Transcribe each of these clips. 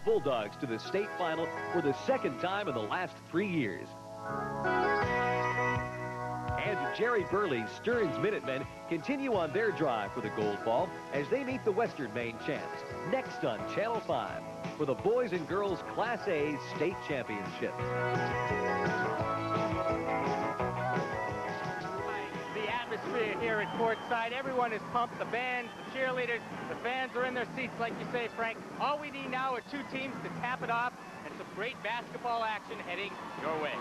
Bulldogs to the state final for the second time in the last 3 years. And Jerry Burley's Stearns Minutemen continue on their drive for the gold ball as they meet the Western Maine champs next on Channel 5 for the boys and girls Class A state championship. The atmosphere here at courtside, everyone is pumped. The bands, the cheerleaders, the fans are in their seats, like you say, Frank. All we need now are two teams to tap it off and some great basketball action heading your way.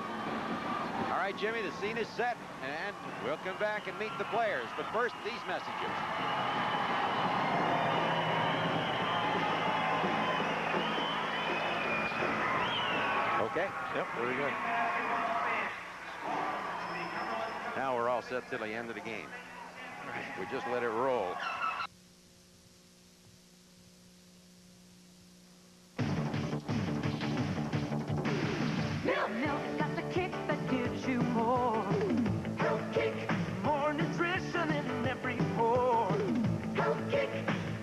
All right, Jimmy, the scene is set, and we'll come back and meet the players. But first, these messages. Okay. Yep, very good. Now we're all set till the end of the game. We just let it roll. Milk's got the kick that gives you more. Health kick. More nutrition in every pore. Health kick.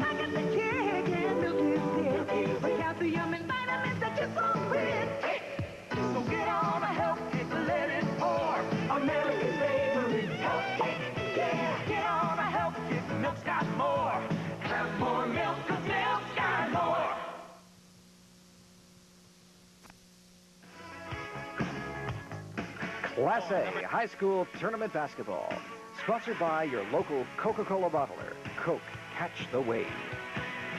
I got the kick and milk is it. With calcium and vitamins that you're so rich. So get on a health kick, let it pour. America's favorite health kick. Yeah, get on a health kick. Milk's got more. Have more milk, 'cause milk's got more. Class A High School Tournament Basketball. Sponsored by your local Coca-Cola bottler. Coke, catch the wave.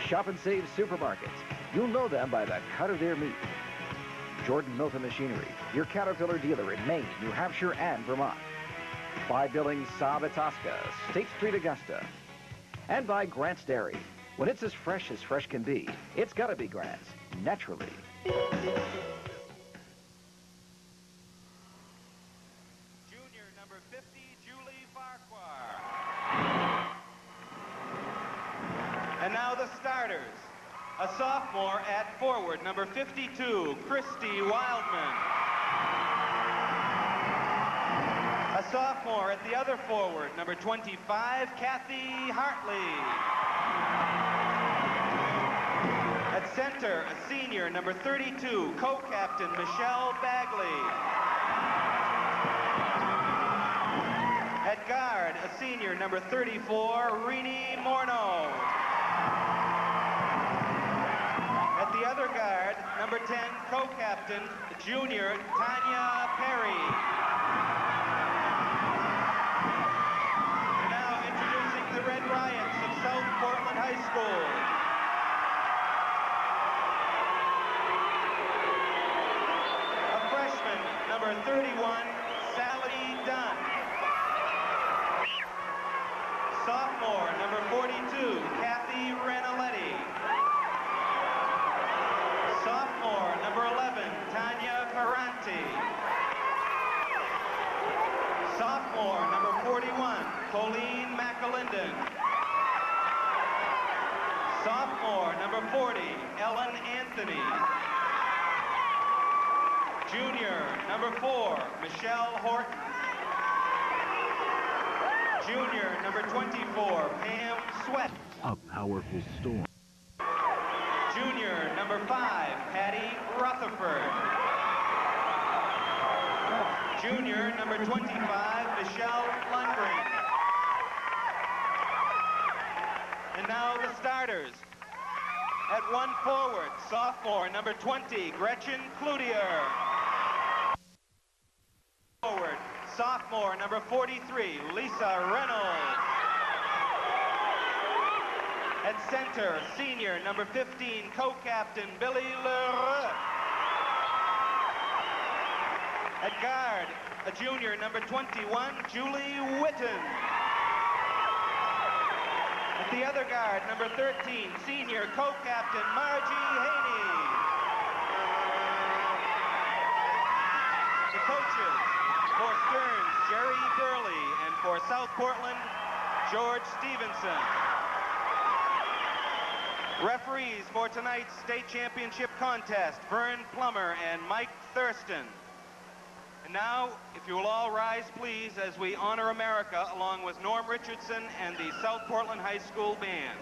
Shop and Save Supermarkets. You'll know them by the cut of their meat. Jordan Milton Machinery, your Caterpillar dealer in Maine, New Hampshire, and Vermont. By Billings Saab Itasca, State Street, Augusta. And by Grant's Dairy. When it's as fresh can be, it's gotta be Grant's, naturally. Number 50, Julie Farquhar. And now the starters. A sophomore at forward, number 52, Christy Wildman. A sophomore at the other forward, number 25, Kathy Hartley. At center, a senior, number 32, co-captain Michelle Bagley. At guard, a senior, number 34, Rini Morneau. At the other guard, number 10, co-captain, junior, Tanya Perry. And now introducing the Red Riots of South Portland High School. A freshman, number 31, Sally Dunn. Sophomore, number 42, Kathy Ranaletti. Sophomore, number 11, Tanya Ferranti. Sophomore, number 41, Colleen McAlinden. Sophomore, number 40, Ellen Anthony. Junior, number 4, Michelle Horton. Junior, number 24, Pam Sweat. A powerful storm. Junior, number 5, Patty Rutherford. Junior, number 25, Michelle Lundgren. And now the starters. At one forward, sophomore, number 20, Gretchen Cloutier. Forward, sophomore, number 43, Lisa Reynolds. At center, senior, number 15, co-captain, Billy Leroux. At guard, a junior, number 21, Julie Witten. At the other guard, number 13, senior, co-captain, Margie Haney. The coaches, for Stearns, Jerry Burley, and for South Portland, George Stevenson. Referees for tonight's state championship contest, Vern Plummer and Mike Thurston. And now, if you will all rise, please, as we honor America along with Norm Richardson and the South Portland High School Band.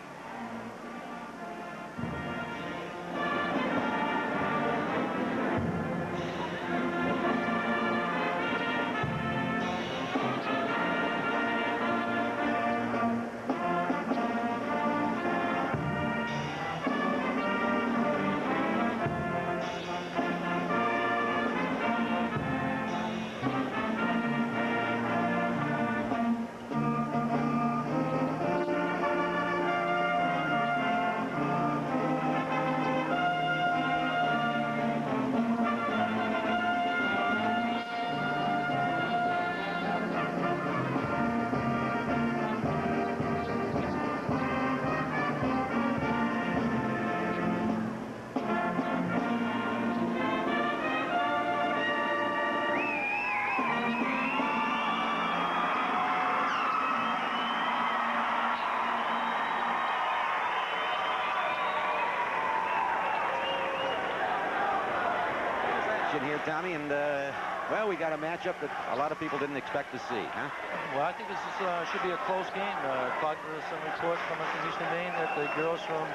action here, Tommy, and well, we got a matchup that a lot of people didn't expect to see, huh? Well, I think this is, should be a close game. Caught some reports coming from Eastern Maine that the girls from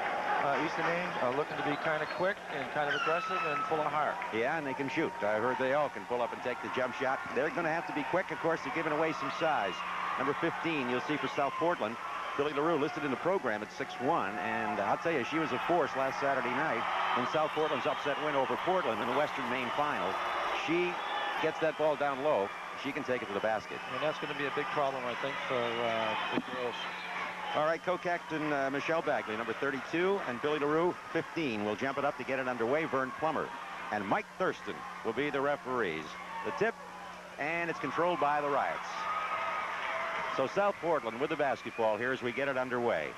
Eastern Maine are looking to be kind of quick and kind of aggressive and full of heart. Yeah, and they can shoot. I heard they all can pull up and take the jump shot. They're going to have to be quick. Of course, they're giving away some size. Number 15, you'll see for South Portland, Billy LaRue, listed in the program at 6'1", and I'll tell you, she was a force last Saturday night in South Portland's upset win over Portland in the Western Maine Finals. She gets that ball down low, she can take it to the basket. And that's going to be a big problem, I think, for the girls. All right, co-captain Michelle Bagley, number 32, and Billy LaRue, 15, will jump it up to get it underway. Vern Plummer and Mike Thurston will be the referees. The tip, and it's controlled by the Riots. So South Portland with the basketball here as we get it underway.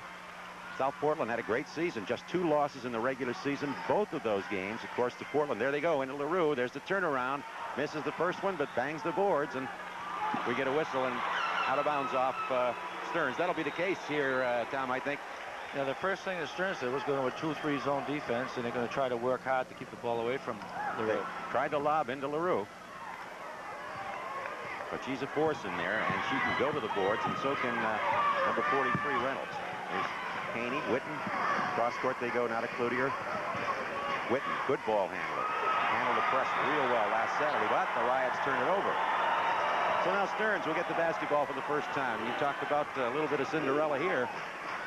South Portland had a great season, just 2 losses in the regular season. Both of those games, of course, to Portland. There they go into LaRue. There's the turnaround. Misses the first one, but bangs the boards, and we get a whistle and out of bounds off Stearns. That'll be the case here, Tom, I think. Yeah, the first thing that Stearns did was go to a 2-3 zone defense, and they're going to try to work hard to keep the ball away from LaRue. They tried to lob into LaRue. But she's a force in there, and she can go to the boards, and so can number 43, Reynolds. There's Haney, Witten. Cross court they go now to Cloutier. Witten, good ball handler. Handled the press real well last Saturday, but the Riots turn it over. So now Stearns will get the basketball for the first time. You talked about a little bit of Cinderella here.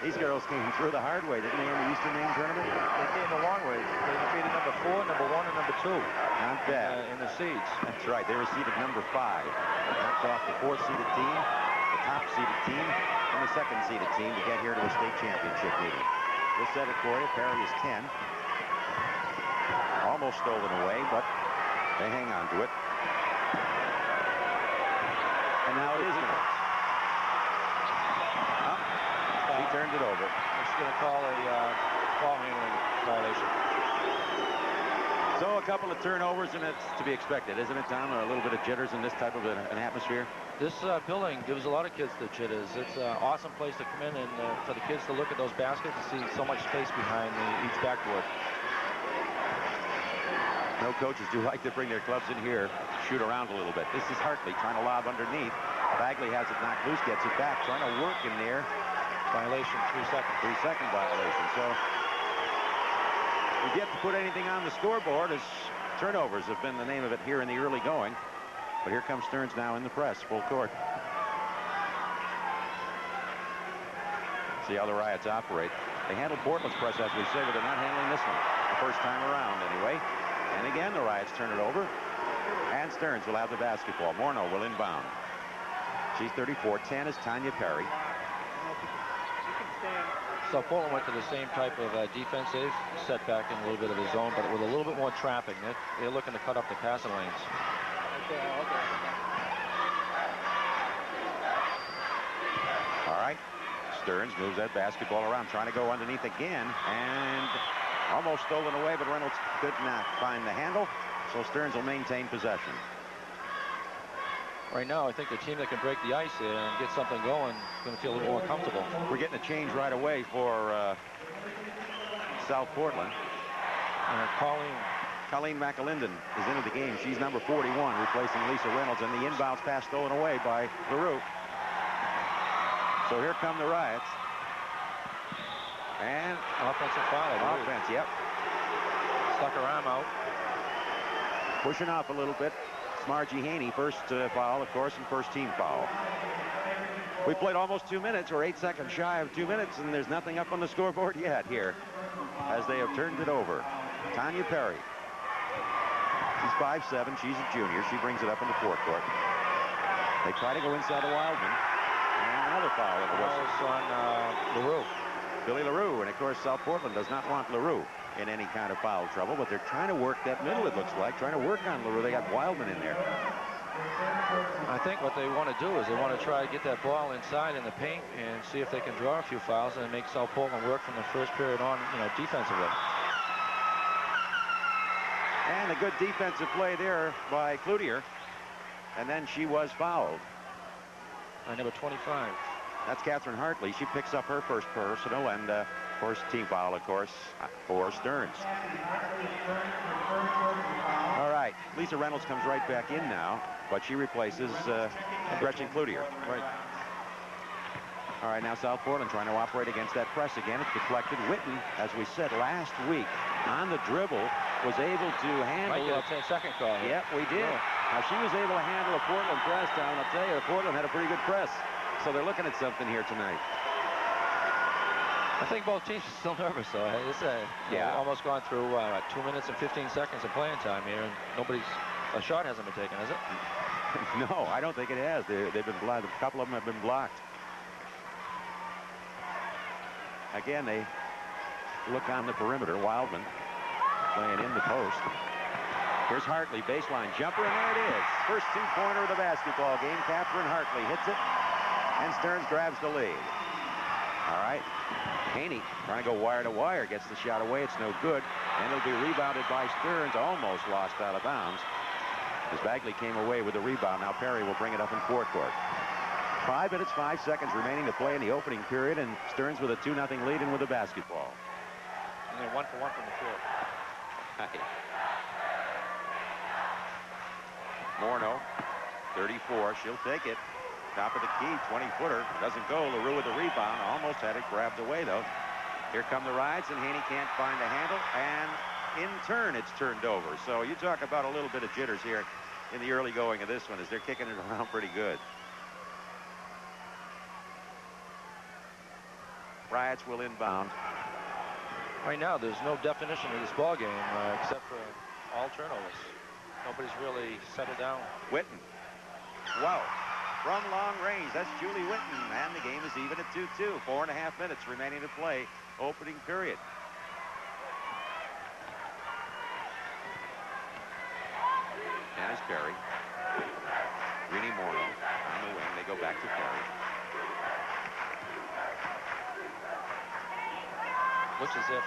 These girls came through the hard way, didn't they, in the Eastern Maine tournament? They came a long way. They defeated number 4, number 1, and number 2. Not bad. In the seeds. That's right. They were seeded number 5. Knocked off the 4th-seeded team, the top-seeded team, and the 2nd-seeded team to get here to a state championship meeting. We'll set it for you. Perry is 10. Almost stolen away, but they hang on to it. And now it is Reynolds. He turned it over. It's going to call a ball handling violation. So a couple of turnovers, and it's to be expected, isn't it, Tom? Or a little bit of jitters in this type of an atmosphere? This building gives a lot of kids the jitters. It's an awesome place to come in and for the kids to look at those baskets and see so much space behind each backboard. No coaches do like to bring their clubs in here, shoot around a little bit. This is Hartley trying to lob underneath. Bagley has it knocked loose, gets it back, trying to work in there. Violation, 3-second. 3-second violation. So we've yet to put anything on the scoreboard, as turnovers have been the name of it here in the early going. But here comes Stearns now in the press, full court. See how the Riots operate. They handle Portland's press, as we say, but they're not handling this one. The first time around, anyway. And again, the Riots turn it over. And Stearns will have the basketball. Morneau will inbound. She's 34. 10 is Tanya Perry. So Portland went to the same type of defense. They've set back in a little bit of the zone, but with a little bit more trapping. They're looking to cut up the passing lanes. All right. Stearns moves that basketball around, trying to go underneath again, and almost stolen away, but Reynolds could not find the handle, so Stearns will maintain possession. Right now, I think the team that can break the ice here and get something going is going to feel a little more comfortable. We're getting a change right away for South Portland. Colleen McAlinden is into the game. She's number 41, replacing Lisa Reynolds, and the inbounds pass stolen away by LaRue. So here come the Riots. And offensive foul. Offense, yep. Stuck her arm out. Pushing off a little bit. It's Margie Haney, first foul, of course, and first team foul. We played almost 2 minutes, or 8 seconds shy of 2 minutes, and there's nothing up on the scoreboard yet here as they have turned it over. Tanya Perry. She's 5'7". She's a junior. She brings it up in the forecourt. They try to go inside the Wildman. And another foul in the whistle. On LaRue. Billy LaRue, and of course South Portland does not want LaRue in any kind of foul trouble, but they're trying to work that middle, it looks like, trying to work on LaRue. They got Wildman in there. I think what they want to do is they want to try to get that ball inside in the paint and see if they can draw a few fouls and make South Portland work from the first period on, defensively. And a good defensive play there by Cloutier, and then she was fouled. By number 25. That's Catherine Hartley. She picks up her first personal, and first team foul, of course, for Stearns. All right. Lisa Reynolds comes right back in now, but she replaces Gretchen Cloutier. Right. All right, now South Portland trying to operate against that press again. It's deflected. Witten, as we said last week, on the dribble, was able to handle a 10-second call here. Yep, we did. Yeah. Now, she was able to handle a Portland press down. I'll tell you, Portland had a pretty good press. So they're looking at something here tonight. I think both teams are still nervous, though. It's almost gone through 2 minutes and 15 seconds of playing time here, and a shot hasn't been taken, has it? No, I don't think it has. They've been blocked. A couple of them have been blocked. Again, they look on the perimeter. Wildman playing in the post. Here's Hartley, baseline jumper, and there it is. First two-pointer of the basketball game. Catherine Hartley hits it, and Stearns grabs the lead. All right. Haney trying to go wire to wire, gets the shot away. It's no good, and it'll be rebounded by Stearns. Almost lost out of bounds as Bagley came away with the rebound. Now Perry will bring it up in forecourt. 5 minutes, 5 seconds remaining to play in the opening period, and Stearns with a 2-0 lead and with the basketball. And they're 1 for 1 from the field. Morneau, 34. She'll take it. Top of the key, 20-footer. Doesn't go. LaRue with the rebound. Almost had it grabbed away, though. Here come the rides, and Haney can't find a handle. And in turn, it's turned over. So you talk about a little bit of jitters here in the early going of this one as they're kicking it around pretty good. Riots will inbound. Right now, there's no definition of this ball game except for all turnovers. Nobody's really settled down. Witten. Wow. From long range, that's Julie Witten, and the game is even at 2-2. 4.5 minutes remaining to play, opening period. And it's Perry. Greeny Morneau on the wing. They go back to Perry. Looks as if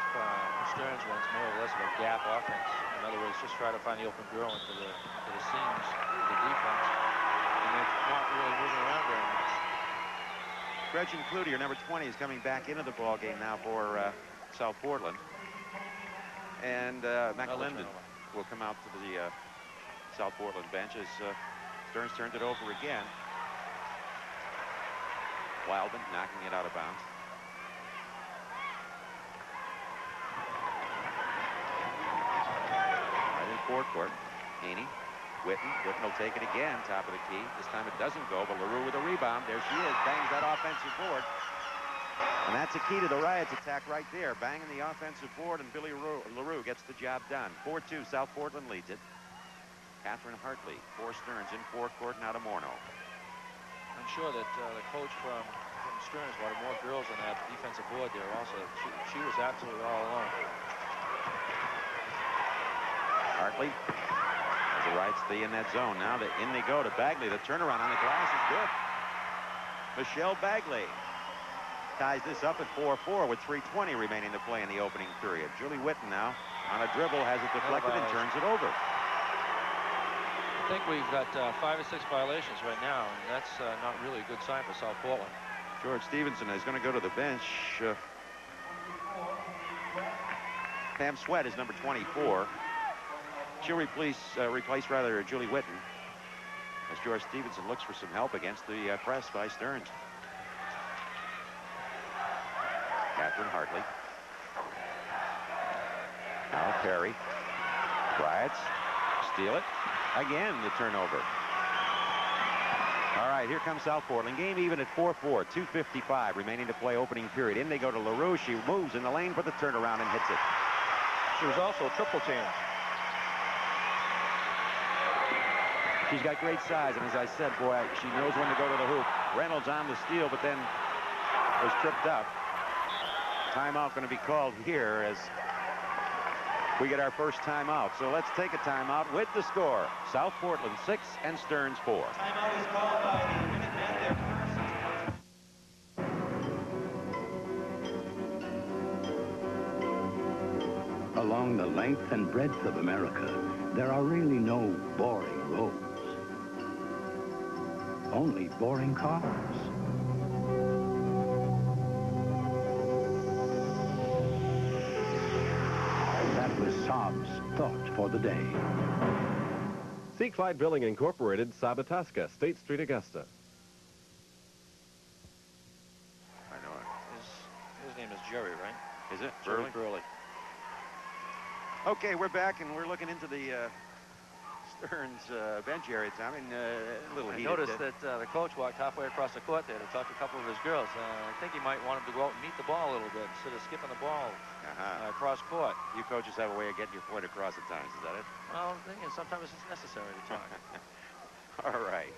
Stearns runs more or less of a gap offense. In other words, just try to find the open girl into the seams of the defense. And they're not really moving around very much. Gretchen Cloutier, number 20, is coming back into the ball game now for South Portland. And McLendon will come out to the South Portland bench as Stearns turned it over again. Wildman knocking it out of bounds. Forecourt. Haney, Witten will take it again, top of the key. This time it doesn't go, but LaRue with a rebound. There she is, bangs that offensive board. And that's a key to the Riots attack right there. Banging the offensive board, and Billy LaRue gets the job done. 4-2, South Portland leads it. Catherine Hartley for Stearns in forecourt, now to Morneau. I'm sure that the coach from Stearns wanted more girls on that defensive board there also. She was absolutely all alone. Hartley, as the Riots stay in that zone. Now in they go to Bagley. The turnaround on the glass is good. Michelle Bagley ties this up at 4-4 with 3:20 remaining to play in the opening period. Julie Witten now on a dribble has it deflected and turns it over. I think we've got 5 or 6 violations right now, and that's not really a good sign for South Portland. George Stevenson is going to go to the bench. Pam Sweat is number 24. She'll replace Julie Witten as George Stevenson looks for some help against the press by Stearns. Catherine Hartley. Now Perry. Riots steal it. Again, the turnover. All right, here comes South Portland. Game even at 4-4. 2:55 remaining to play opening period. In they go to LaRue. She moves in the lane for the turnaround and hits it. She was also triple teamed. She's got great size, and as I said, boy, she knows when to go to the hoop. Reynolds on the steal, but then was tripped up. Timeout going to be called here as we get our first timeout. So let's take a timeout with the score. South Portland 6 and Stearns 4. Timeout is called by the Minutemen. Along the length and breadth of America, there are really no boring roads. Only boring cars. That was Saab's thought for the day. Seek Clyde Billing Incorporated, Sabatasca, State Street, Augusta. I know it. His name is Jerry, right? Is it? Jerry Burley? Okay, we're back, and we're looking into the Stearns bench area. I mean, a little heated. I noticed that the coach walked halfway across the court there to talk to a couple of his girls. I think he might want him to go out and meet the ball a little bit instead of skipping the ball across court. You coaches have a way of getting your point across at times, is that it? Well, the thing is, sometimes it's necessary to talk. All right.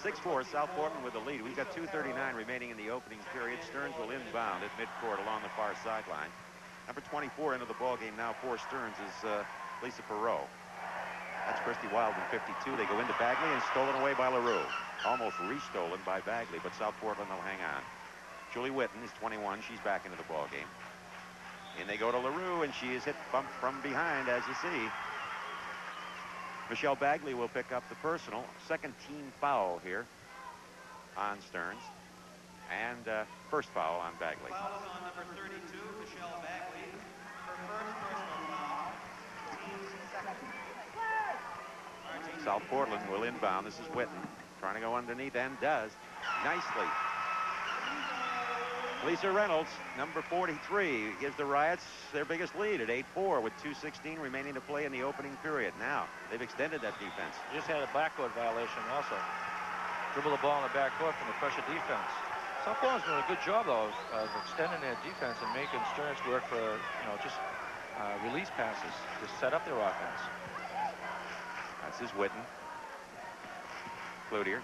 6-4, South Portland with the lead. We've got 2:39 remaining in the opening period. Stearns will inbound at midcourt along the far sideline. Number 24 into the ball game now for Stearns is Lisa Perot. That's Christy Wildman, 52. They go into Bagley and stolen away by LaRue. Almost restolen by Bagley, but South Portland will hang on. Julie Witten is 21. She's back into the ball game. And they go to LaRue, and she is hit bumped from behind, as you see. Michelle Bagley will pick up the personal. Second team foul here on Stearns. And first foul on Bagley. Foul on number 32, Michelle Bagley. Her first personal foul. Team's second. South Portland will inbound. This is Witten trying to go underneath and does nicely. Lisa Reynolds, number 43, gives the Riots their biggest lead at 8-4 with 2:16 remaining to play in the opening period. Now they've extended that defense. Just had a backcourt violation also. Dribble the ball in the backcourt from the pressure defense. South Portland's doing a good job though of extending their defense and making Stearns work for just release passes to set up their offense. This is Witten. Cloutier.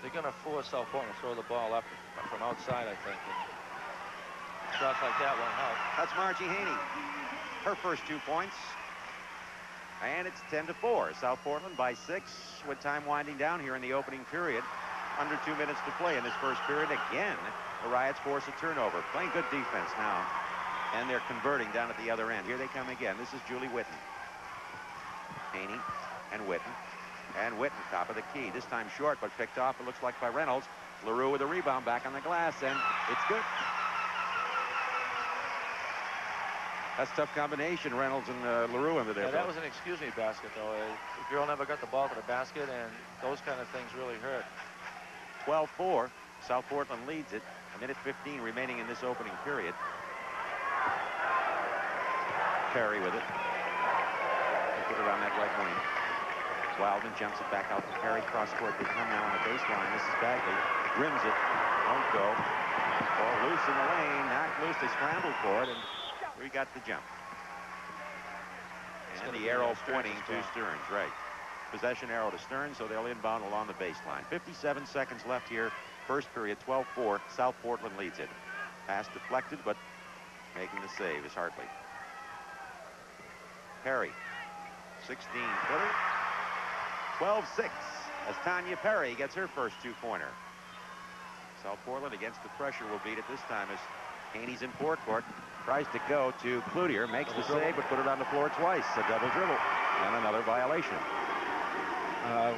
They're going to force South Portland to throw the ball up from outside, I think. And shots like that won't help. That's Margie Haney. Her first 2 points. And it's 10-4. South Portland by 6 with time winding down here in the opening period. Under 2 minutes to play in this first period. Again, the Riots force a turnover. Playing good defense now. And they're converting down at the other end. Here they come again. This is Julie Witten. Haney and Witten. And Witten, top of the key. This time short, but picked off, it looks like, by Reynolds. LaRue with a rebound back on the glass, and it's good. That's a tough combination, Reynolds and LaRue under there. Yeah, that was an excuse-me basket, though. The girl never got the ball to the basket, and those kind of things really hurt. 12-4. South Portland leads it. A minute 15 remaining in this opening period. Perry with it. Put it on that right wing. Wildman jumps it back out to Perry. Cross-court they come now on the baseline. This is Bagley. Rims it. Won't go. Ball loose in the lane. Knocked loose. They scrambled for it, and we got the jump. And the arrow pointing to Stearns. Right. Possession arrow to Stearns, so they'll inbound along the baseline. 57 seconds left here. First period, 12-4. South Portland leads it. Pass deflected, but making the save is Hartley. Perry. 16-footer. 12-6 as Tanya Perry gets her first 2-pointer. South Portland against the pressure will beat it this time as Haney's in forecourt. Tries to go to Cloutier. Makes the save, but put it on the floor twice. A double dribble. And another violation.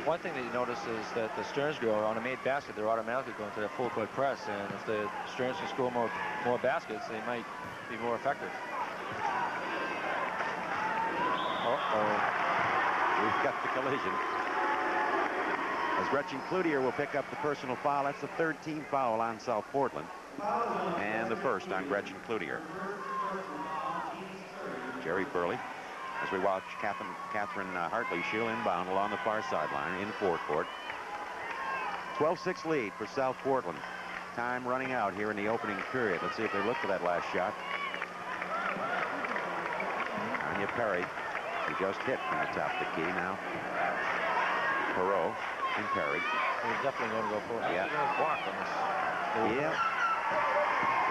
One thing that you notice is that the Stearns girl, on a made basket, they're automatically going to that full court press. And if the Stearns can score more baskets, they might be more effective. We've got the collision. As Gretchen Cloutier will pick up the personal foul. That's the third team foul on South Portland. And the first on Gretchen Cloutier. Jerry Burley. As we watch Catherine Hartley, she'll inbound along the far sideline in forecourt. 12-6 lead for South Portland. Time running out here in the opening period. Let's see if they look for that last shot. Tanya Perry, who just hit from the top of the key now. Perot and Perry. They're definitely going to go for it. Yeah. Yeah.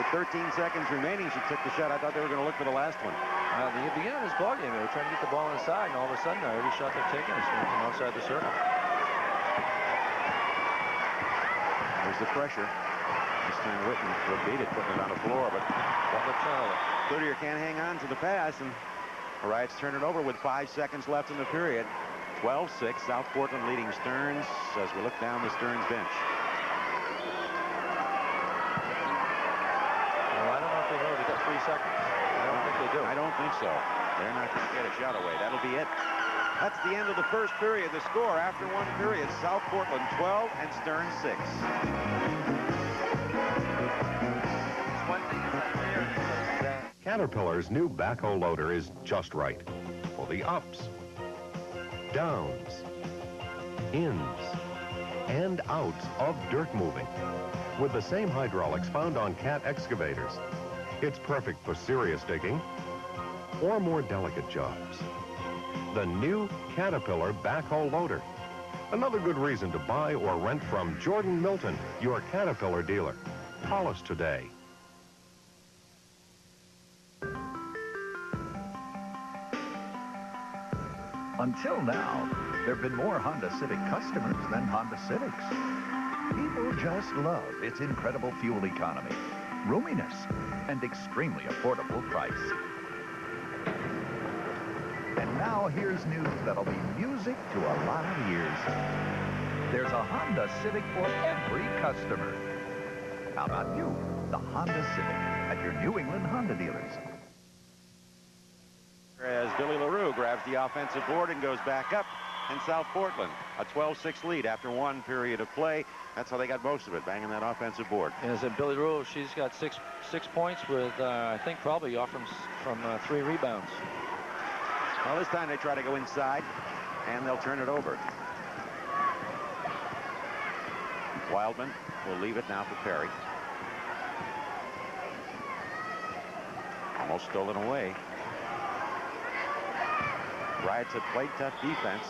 With 13 seconds remaining, she took the shot. I thought they were going to look for the last one. At the beginning of this ball game, they were trying to get the ball inside, and all of a sudden, every shot they're taking is from outside the circle. There's the pressure. This time Witten will beat it, putting it on the floor, but Double turnover. Cloutier can't hang on to the pass, and the Riots turn it over with 5 seconds left in the period. 12-6, South Portland leading Stearns as we look down the Stearns bench. Well, I don't know if they know they got 3 seconds. I don't think they do. I don't think so. They're not going to get a shot away. That'll be it. That's the end of the first period. The score after one period, South Portland 12 and Stearns 6. Caterpillar's new backhoe loader is just right for the ups, downs, ins, and outs of dirt moving. With the same hydraulics found on Cat excavators, it's perfect for serious digging or more delicate jobs. The new Caterpillar backhoe loader. Another good reason to buy or rent from Jordan Milton, your Caterpillar dealer. Call us today. Until now, there have been more Honda Civic customers than Honda Civics. People just love its incredible fuel economy, roominess, and extremely affordable price. And now here's news that'll be music to a lot of ears. There's a Honda Civic for every customer. How about you, the Honda Civic, at your New England Honda dealers? As Billy LaRue grabs the offensive board and goes back up, and South Portland a 12-6 lead after one period of play. That's how they got most of it, banging that offensive board. As in Billy LaRue, she's got six points with I think probably off from 3 rebounds. Well, this time they try to go inside, and they'll turn it over. Wildman will leave it now for Perry. Almost stolen away. Riots have played tough defense.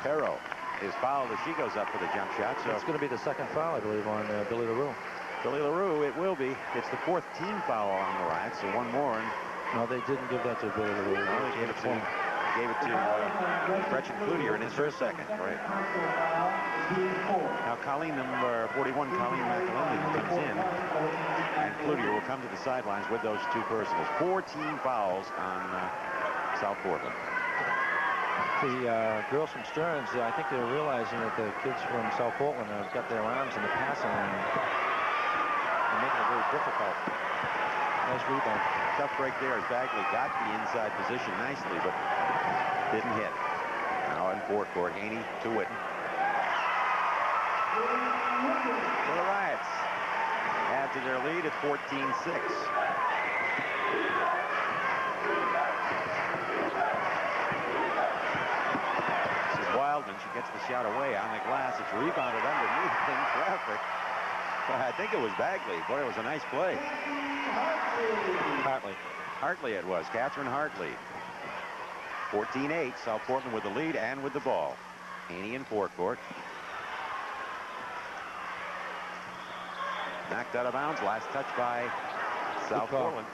Perro is fouled as she goes up for the jump shot. So it's going to be the second foul, I believe, on Billy LaRue. Billy LaRue, it will be. It's the 4th team foul on the Riots, so one more. And no, they didn't give that to Billy LaRue. No, they gave it to Gretchen Cloutier, and it's her second. Right. Now Colleen, number 41, Colleen McAlendon comes in, and Cloutier will come to the sidelines with those 2 personals. 4 team fouls on South Portland. The girls from Stearns, I think they're realizing that the kids from South Portland have got their arms in the passing lane and making it very difficult. Nice rebound. Tough break there as Bagley got the inside position nicely, but didn't hit. Now in forecourt, Haney to Witten. So the Riots add to their lead at 14-6. Wildman, she gets the shot away on the glass. It's rebounded underneath in traffic. I think it was Bagley. Boy, it was a nice play. Hartley it was. Catherine Hartley. 14-8. South Portland with the lead and with the ball. Haney in forecourt. Knocked out of bounds. Last touch by South Portland.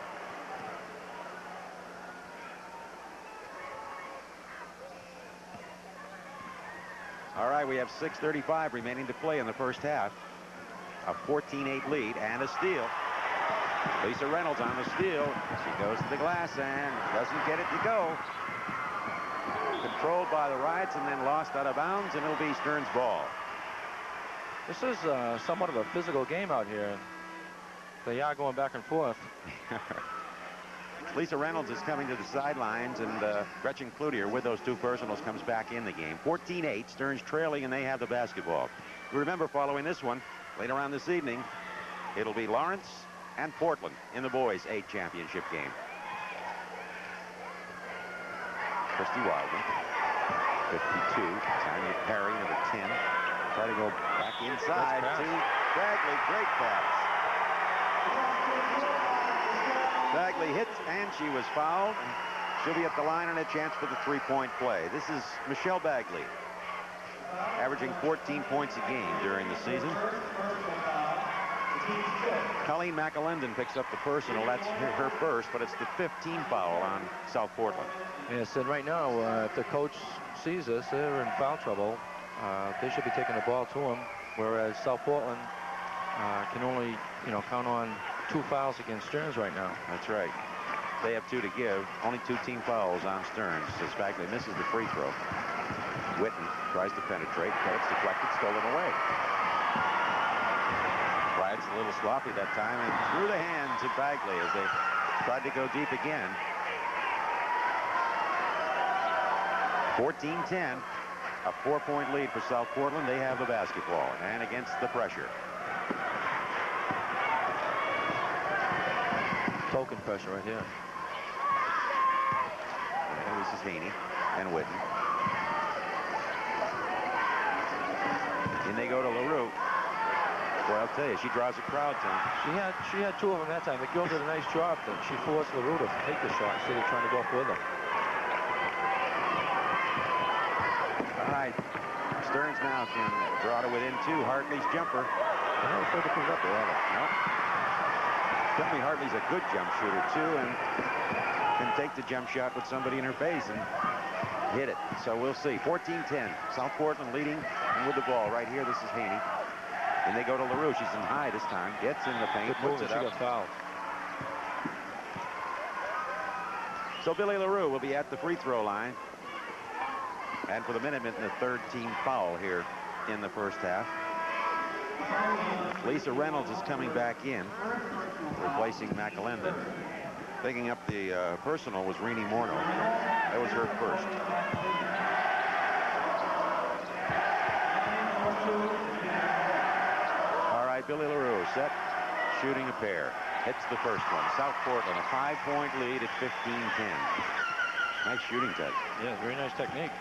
All right, we have 6:35 remaining to play in the first half. A 14-8 lead and a steal. Lisa Reynolds on the steal. She goes to the glass and doesn't get it to go. Controlled by the Riots and then lost out of bounds, and it'll be Stearns' ball. This is somewhat of a physical game out here. They are going back and forth. Lisa Reynolds is coming to the sidelines, and Gretchen Cloutier with those 2 personals comes back in the game. 14-8, Stearns trailing, and they have the basketball. Remember, following this one, later on this evening, it'll be Lawrence and Portland in the boys' 8 championship game. Christy Wildman, 52. Tanya Perry, number 10. Try to go back inside to Bagley. Great pass. Bagley hits, and she was fouled. She'll be at the line and a chance for the 3-point play. This is Michelle Bagley, averaging 14 points a game during the season. Colleen McAlendon picks up the personal. That's her first, but it's the 15th foul on South Portland. Yes, and right now, if the coach sees this, they're in foul trouble. They should be taking the ball to them, whereas South Portland can only, count on 2 fouls against Stearns right now. That's right. They have 2 to give. Only 2 team fouls on Stearns as Bagley misses the free throw. Witten tries to penetrate, but it's deflected, stolen away. Riots a little sloppy that time, and through the hands of Bagley as they tried to go deep again. 14-10. A 4-point lead for South Portland. They have the basketball and against the pressure. Token pressure right here. And this is Haney and Whitten. In they go to LaRue. Boy, I'll tell you, she draws a crowd tonight. She had two of them that time. The girl did a nice job. She forced LaRue to take the shot instead of trying to go up with her. All right. Stearns now can draw to within 2. Hartley's jumper. I'm not afraid to put it up there, are they? Nope. Tell me Hartley's a good jump shooter, too, and can take the jump shot with somebody in her face and hit it. So we'll see. 14-10. South Portland leading and with the ball right here. This is Haney. And they go to LaRue. She's in high this time. Gets in the paint. Puts it up. She got fouled. So Billy LaRue will be at the free throw line. And for the Minutemen, the 3rd team foul here in the first half. Lisa Reynolds is coming back in, replacing McAlendon. Picking up the personal was Renee Morneau. That was her first. All right, Billy LaRue set, shooting a pair. Hits the first one. South Portland, a 5-point lead at 15-10. Nice shooting, Ted. Yeah, very nice technique.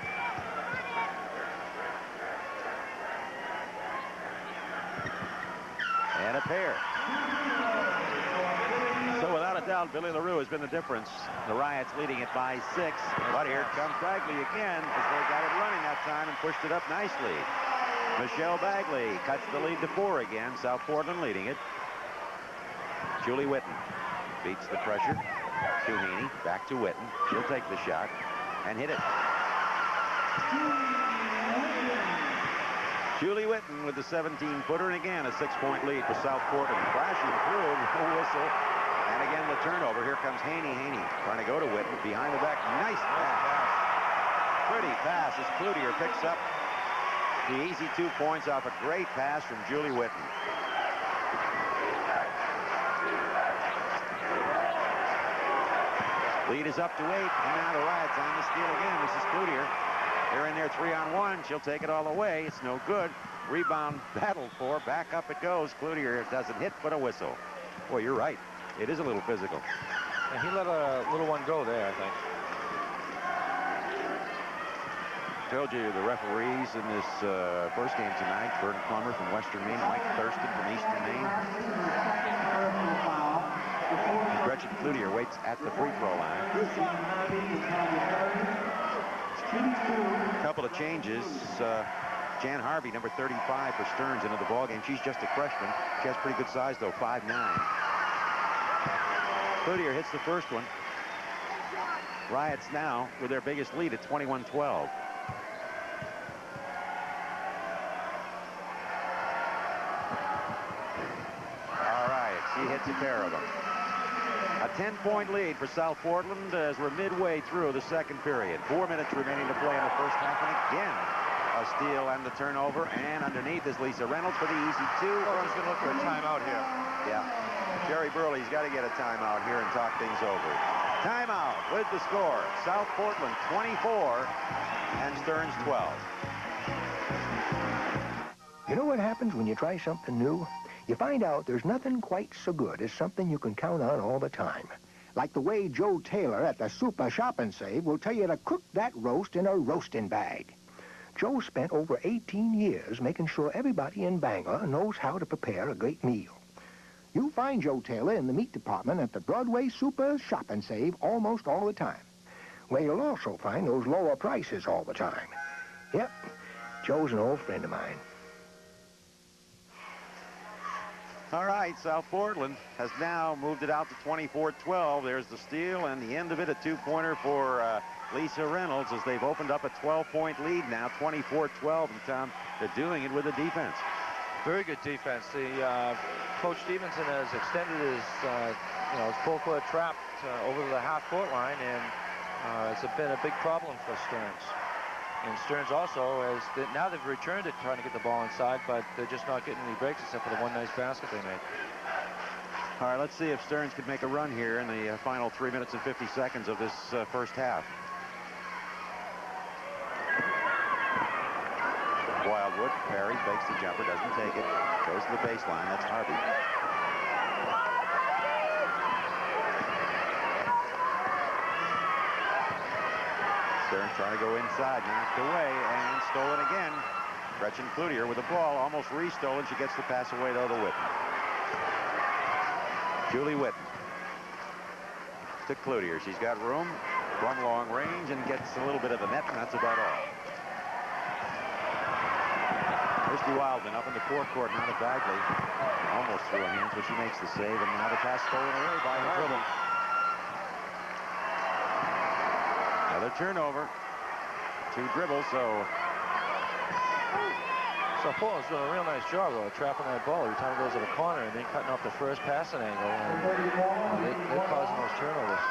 And a pair. So without a doubt, Billy LaRue has been the difference. The Riots leading it by 6. But here comes Bagley again as they got it running that time and pushed it up nicely. Michelle Bagley cuts the lead to 4 again. South Portland leading it. Julie Whitten beats the pressure. To Haney, back to Whitten. She'll take the shot and hit it. Julie Whitten with the 17-footer, and again a 6-point lead for South Portland. Flashing through, no whistle, and again the turnover. Here comes Haney. Haney trying to go to Whitten behind the back. Nice pass. Pretty pass as Cloutier picks up the easy 2 points off a great pass from Julie Whitten. Lead is up to 8, and now the Riots on the steal again. This is Cloutier. They're in there 3-on-1. She'll take it all the way. It's no good. Rebound battled for. Back up it goes. Cloutier doesn't hit but a whistle. Boy, you're right. It is a little physical. And he let a little one go there, I think. Told you the referees in this first game tonight. Vern Plummer from Western Maine. Mike Thurston from Eastern Maine. Gretchen Cloutier waits at the free throw line. A couple of changes. Jan Harvey, number 35 for Stearns, into the ballgame. She's just a freshman. She has pretty good size, though, 5'9". Cloutier hits the first one. Riots now with their biggest lead at 21-12. All right, she hits a pair of them. A 10-point lead for South Portland as we're midway through the second period. 4 minutes remaining to play in the first half, and again a steal and the turnover, and underneath is Lisa Reynolds for the easy 2. Oh, he's going to look for a timeout here. Yeah. Jerry Burley's got to get a timeout here and talk things over. Timeout with the score. South Portland 24 and Stearns 12. You know what happens when you try something new? You find out there's nothing quite so good as something you can count on all the time. Like the way Joe Taylor at the Super Shop and Save will tell you to cook that roast in a roasting bag. Joe spent over 18 years making sure everybody in Bangor knows how to prepare a great meal. You'll find Joe Taylor in the meat department at the Broadway Super Shop and Save almost all the time, where you'll also find those lower prices all the time. Yep, Joe's an old friend of mine. All right, South Portland has now moved it out to 24-12. There's the steal, and the end of it, a 2-pointer for Lisa Reynolds as they've opened up a 12-point lead now, 24-12. And Tom, they're doing it with the defense. Very good defense. The Coach Stevenson has extended his full-court trap over to the half-court line, and it's been a big problem for Stearns. And Stearns also now they've returned it trying to get the ball inside, but they're just not getting any breaks except for the one nice basket they made. All right, let's see if Stearns can make a run here in the final 3 minutes and 50 seconds of this first half. forward. Perry fakes the jumper, doesn't take it. Goes to the baseline. That's Harvey. Stearns trying to go inside, knocked away, and stolen again. Gretchen Cloutier with the ball, almost re-stolen. She gets the pass away, though, to Whitten. Julie Whitten to Cloutier. She's got room from long range and gets a little bit of the net, and that's about all. Christy Wildman up in the forecourt, now to Bagley. Almost through her hands, but she makes the save, and now the pass stolen away by Harvey. Another turnover. 2 dribbles, so Paul's doing a real nice job of trapping that ball every time it goes to the corner and then cutting off the first passing angle. And, they're causing those turnovers.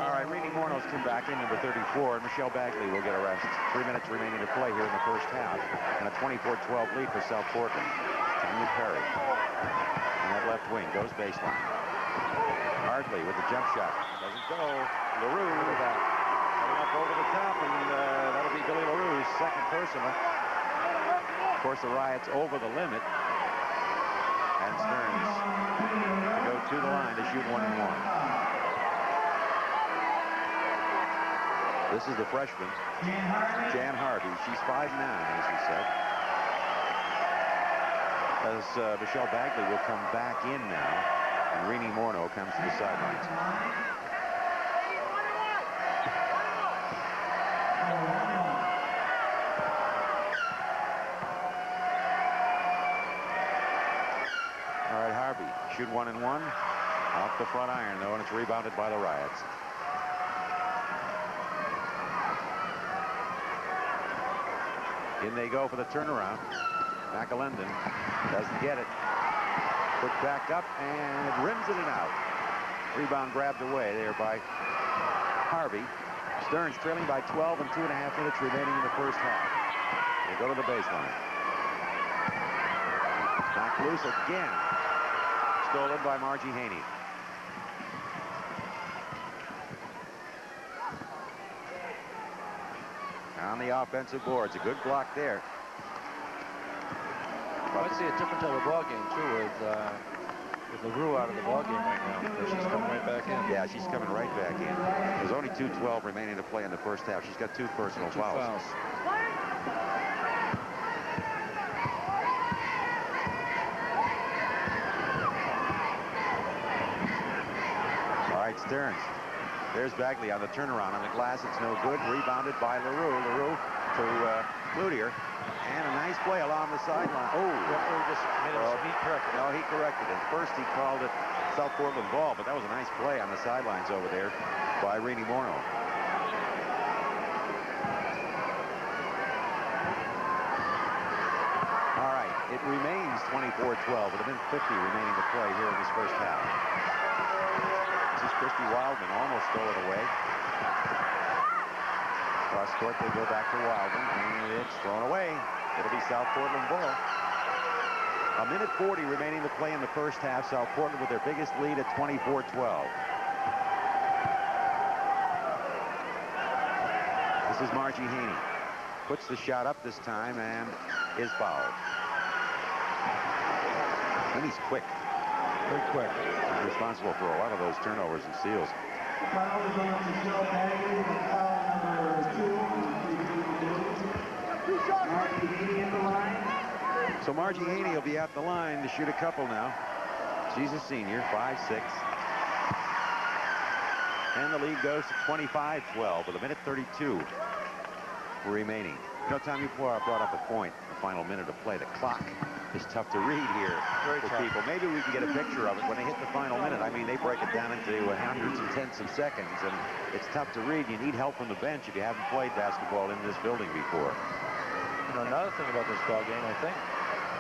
All right, Rini Mornos come back in, number 34, and Michelle Bagley will get a rest. 3 minutes remaining to play here in the first half, and a 24-12 lead for South Portland. Tanya Perry on that left wing, goes baseline. Hardley with the jump shot. Doesn't go. LaRue coming up over the top, and that'll be Billy LaRue's second personal. Of course, the Riot's over the limit. And Stearns to go to the line to shoot 1 and 1. This is the freshman, Jan Harvey. She's 5'9", as we said. As Michelle Bagley will come back in now, and Rini Morno comes to the sidelines. All right, Harvey, shoot 1 and 1. Off the front iron, though, and it's rebounded by the Riots. In they go for the turnaround. McAlendon doesn't get it. Put back up and rims it and out. Rebound grabbed away there by Harvey. Stearns trailing by 12 and 2.5 minutes remaining in the first half. They go to the baseline. Knocked loose again. Stolen by Margie Haney. On the offensive boards, a good block there. Well, I see a different type of ball game too with LaRue out of the ball game right now. She's coming right back in. Yeah, she's coming right back in. There's only 2:12 remaining to play in the first half. She's got 2 personal fouls. All right, Stearns. There's Bagley on the turnaround on the glass. It's no good. Rebounded by LaRue. LaRue to Cloutier. And a nice play along the sideline. Oh, referee just made it. He corrected it. No, he corrected it. First he called it South Portland ball, but that was a nice play on the sidelines over there by Rini Morno. All right, it remains 24-12 with a minute 50 remaining to play here in this first half. This is Christy Wildman, almost stole it away. Cross court, they go back to Wildman, and it's thrown away. It'll be South Portland ball. A minute 40 remaining to play in the first half. South Portland with their biggest lead at 24-12. This is Margie Haney. Puts the shot up this time and is fouled. Haney's quick. Very quick. He's responsible for a lot of those turnovers and steals. So Margie Haney will be at the line to shoot a couple now. She's a senior, 5'6". And the lead goes to 25-12 with a minute 32 remaining. You know, Tom, you brought up a point, the final minute of play. The clock is tough to read here for people. Maybe we can get a picture of it when they hit the final minute. I mean, they break it down into hundreds and tenths of seconds, and it's tough to read. You need help from the bench if you haven't played basketball in this building before. You know, another thing about this ball game, I think,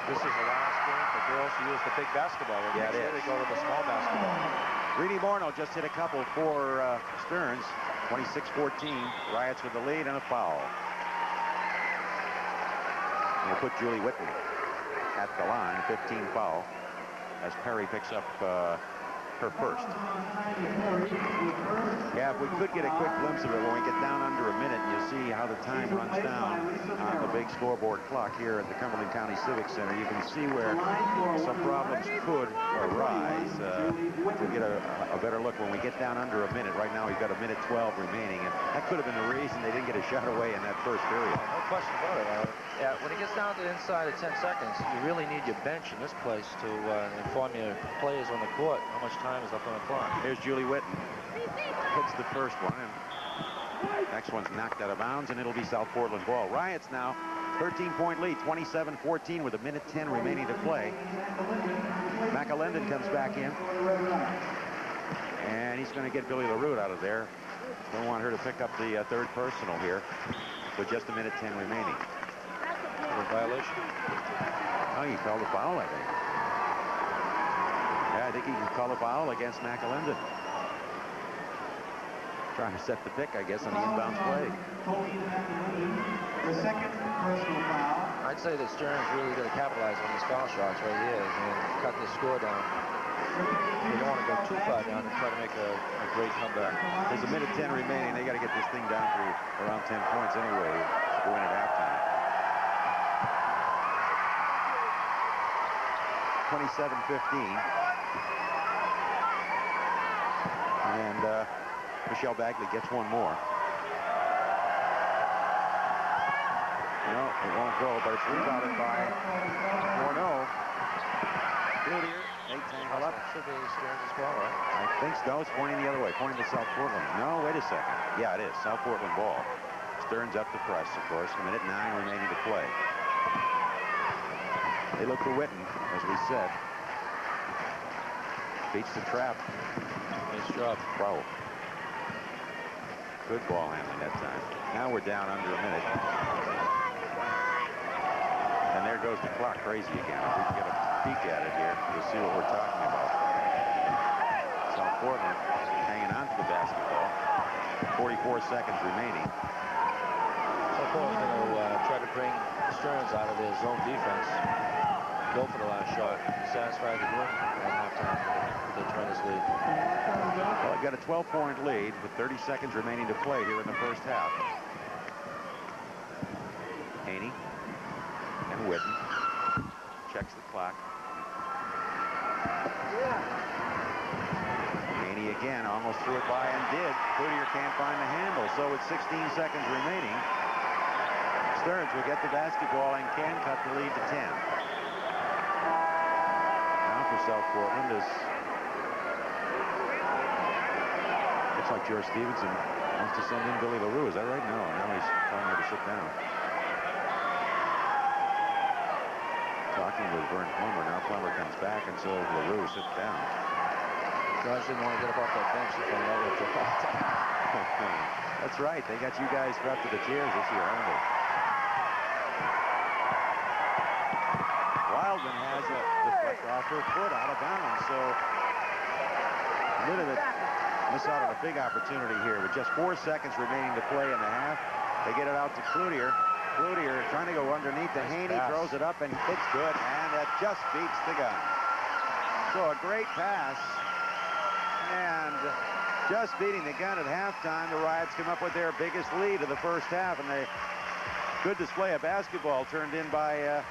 this is the last game for girls to use the big basketball. Yeah, it is. They go to the small basketball. Rini Morno just hit a couple for Stearns. 26-14. Riots with the lead and a foul. And we'll put Julie Whitten at the line. 15 foul as Perry picks up her first. Yeah, if we could get a quick glimpse of it when we get down under a minute, you see how the time runs down on the big scoreboard clock here at the Cumberland County Civic Center. You can see where some problems could arise. We'll get a better look when we get down under a minute. Right now we've got a minute 12 remaining, and that could have been the reason they didn't get a shot away in that first period. No question about it. Yeah, when it gets down to the inside of 10 seconds, you really need your bench in this place to inform your players on the court how much time is left on the clock. Here's Julie Witten. Hits the first one, and next one's knocked out of bounds, and it'll be South Portland ball. Riots now, 13-point lead, 27-14 with a minute 10 remaining to play. McAlendon comes back in, and he's going to get Billy LaRue out of there. Don't want her to pick up the third personal here with just a minute 10 remaining. A violation? Oh, he called a foul, I think. Yeah, I think he can call a foul against McAlendon. Trying to set the pick, I guess, on the inbounds play. The second personal foul. I'd say that Stearns really going to capitalize on these foul shots right here and cut the score down. They don't want to go too far down and try to make a great comeback. There's a minute 10 remaining. They got to get this thing down to around 10 points anyway to win at halftime. 27-15. And Michelle Bagley gets one more. No, it won't go, but it's rebounded by Morneau. Cloutier, they tangle up. Should be Stearns as well, right? I think so. It's pointing the other way, pointing to South Portland. No, wait a second. Yeah, it is. South Portland ball. Stearns up the press, of course. A minute 9 remaining to play. They look for Witten, as we said. Beats the trap. Nice job. Wow. Good ball handling that time. Now we're down under a minute. And there goes the clock crazy again. If we can get a peek at it here, you'll see what we're talking about. South Portland hanging on to the basketball. 44 seconds remaining. South Portland's going to try to bring Stearns out of their zone defense. Go for the last shot. Satisfy the room at halftime with the tremendous lead. Well, I've got a 12-point lead with 30 seconds remaining to play here in the first half. Haney and Witten checks the clock. Haney again almost threw it by and did. Cloutier can't find the handle, so with 16 seconds remaining, Stearns will get the basketball and can cut the lead to 10. Now for South Portland is... Looks like George Stevenson wants to send in Billy LaRue. Is that right? No, now he's telling her to sit down. Talking with Vern Plummer. Now Plummer comes back, and so LaRue sits down. Guys didn't want to get up off that bench if they know what they're That's right. They got you guys strapped to the chairs this year, haven't they? Wildman has a deflect off her foot out of bounds, so a little bit miss out on a big opportunity here with just 4 seconds remaining to play in the half. They get it out to Cloutier. Cloutier trying to go underneath the Haney, throws it up, and it's good, and that just beats the gun. So a great pass, and just beating the gun at halftime. The Riots come up with their biggest lead of the first half, and they good display of basketball turned in by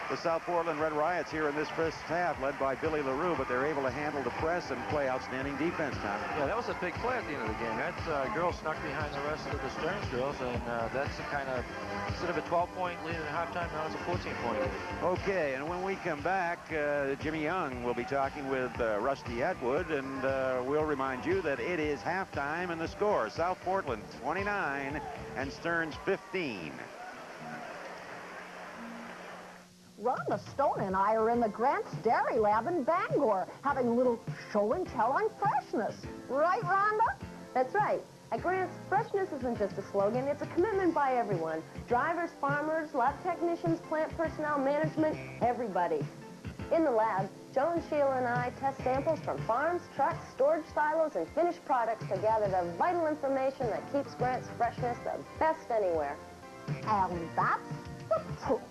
the South Portland Red Riots here in this first half, led by Billy LaRue, but they're able to handle the press and play outstanding defense, Tom. Yeah, that was a big play at the end of the game. That girl snuck behind the rest of the Stearns girls, and that's a kind of, instead of a 12-point lead at halftime, now it's a 14-point lead. Okay, and when we come back, Jimmy Young will be talking with Rusty Atwood, and we'll remind you that it is halftime, and the score, South Portland 29 and Stearns 15. Rhonda Stone and I are in the Grant's Dairy Lab in Bangor, having a little show and tell on freshness. Right, Rhonda? That's right. At Grant's, freshness isn't just a slogan, it's a commitment by everyone. Drivers, farmers, lab technicians, plant personnel, management, everybody. In the lab, Joe and Sheila and I test samples from farms, trucks, storage silos, and finished products to gather the vital information that keeps Grant's freshness the best anywhere. And that's the truth.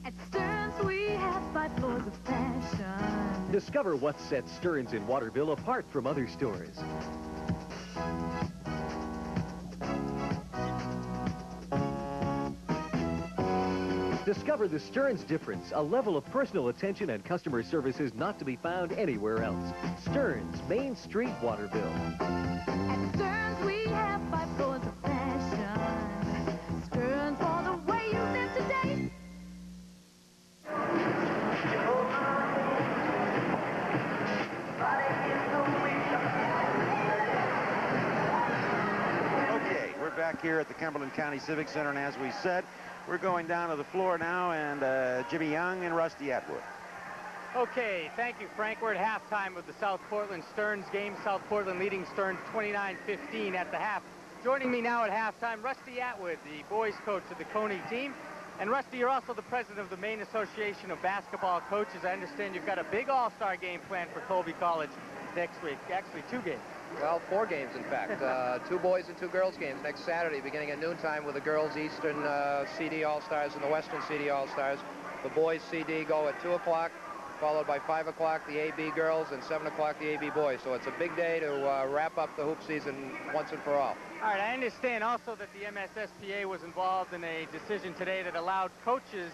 At Stearns, we have 5 floors of fashion. Discover what sets Stearns in Waterville apart from other stores. Discover the Stearns difference, a level of personal attention and customer services not to be found anywhere else. Stearns, Main Street, Waterville. At Stearns, we have 5 floors of fashion. Stearns for the way you live today. Okay, we're back here at the Cumberland County Civic Center, and as we said, we're going down to the floor now, and Jimmy Young and Rusty Atwood. Okay, thank you, Frank. We're at halftime of the South Portland Stearns game. South Portland leading Stearns 29-15 at the half. Joining me now at halftime, Rusty Atwood, the boys coach of the Coney team. And Rusty, you're also the president of the Maine Association of Basketball Coaches. I understand you've got a big all-star game planned for Colby College next week. Actually, 2 games. Well, 4 games, in fact. 2 boys and 2 girls games next Saturday, beginning at noontime with the girls' Eastern CD All-Stars and the Western CD All-Stars. The boys' CD go at 2 o'clock, followed by 5 o'clock the AB girls and 7 o'clock the AB boys. So it's a big day to wrap up the hoop season once and for all. All right, I understand also that the MSSPA was involved in a decision today that allowed coaches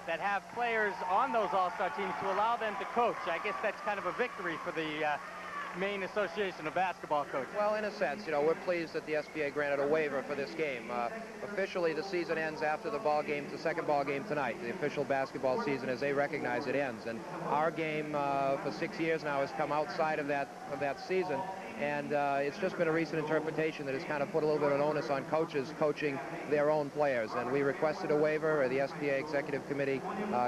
that have players on those all-star teams to allow them to coach. I guess that's kind of a victory for the Maine Association of Basketball Coaches. Well, in a sense, you know, we're pleased that the SPA granted a waiver for this game. Officially, the season ends after the ball game, the second ball game tonight. The official basketball season, as they recognize it, ends. And our game for 6 years now has come outside of that season. And it's just been a recent interpretation that has kind of put a little bit of an onus on coaches coaching their own players. And we requested a waiver. The SPA Executive Committee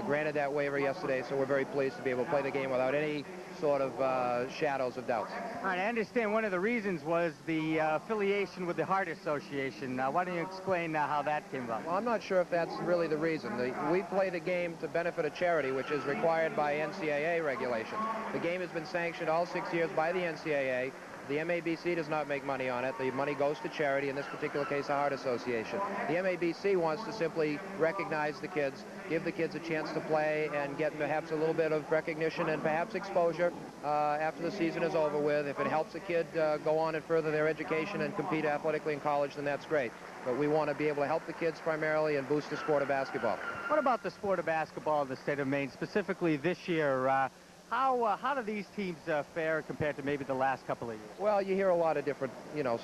granted that waiver yesterday, so we're very pleased to be able to play the game without any sort of shadows of doubts. All right, I understand one of the reasons was the affiliation with the Heart Association. Why don't you explain how that came about? Well, I'm not sure if that's really the reason. We play the game to benefit a charity, which is required by NCAA regulations. The game has been sanctioned all 6 years by the NCAA. The MABC does not make money on it. The money goes to charity, in this particular case, the Heart Association. The MABC wants to simply recognize the kids, give the kids a chance to play, and get perhaps a little bit of recognition and perhaps exposure after the season is over with. If it helps a kid go on and further their education and compete athletically in college, then that's great. But we want to be able to help the kids primarily and boost the sport of basketball. What about the sport of basketball in the state of Maine, specifically this year? How do these teams fare compared to maybe the last couple of years? Well, you hear a lot of different,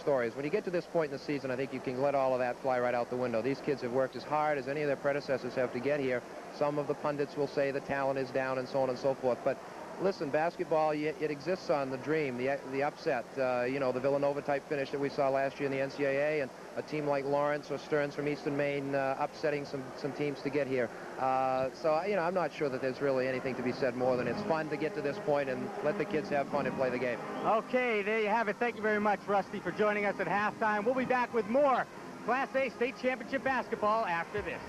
stories. When you get to this point in the season, I think you can let all of that fly right out the window. These kids have worked as hard as any of their predecessors have to get here. Some of the pundits will say the talent is down and so on and so forth. But listen, basketball, it exists on the dream, the upset, the Villanova-type finish that we saw last year in the NCAA, and a team like Lawrence or Stearns from Eastern Maine upsetting some teams to get here. So, I'm not sure that there's really anything to be said more than it's fun to get to this point and let the kids have fun and play the game. Okay, there you have it. Thank you very much, Rusty, for joining us at halftime. We'll be back with more Class A State Championship basketball after this.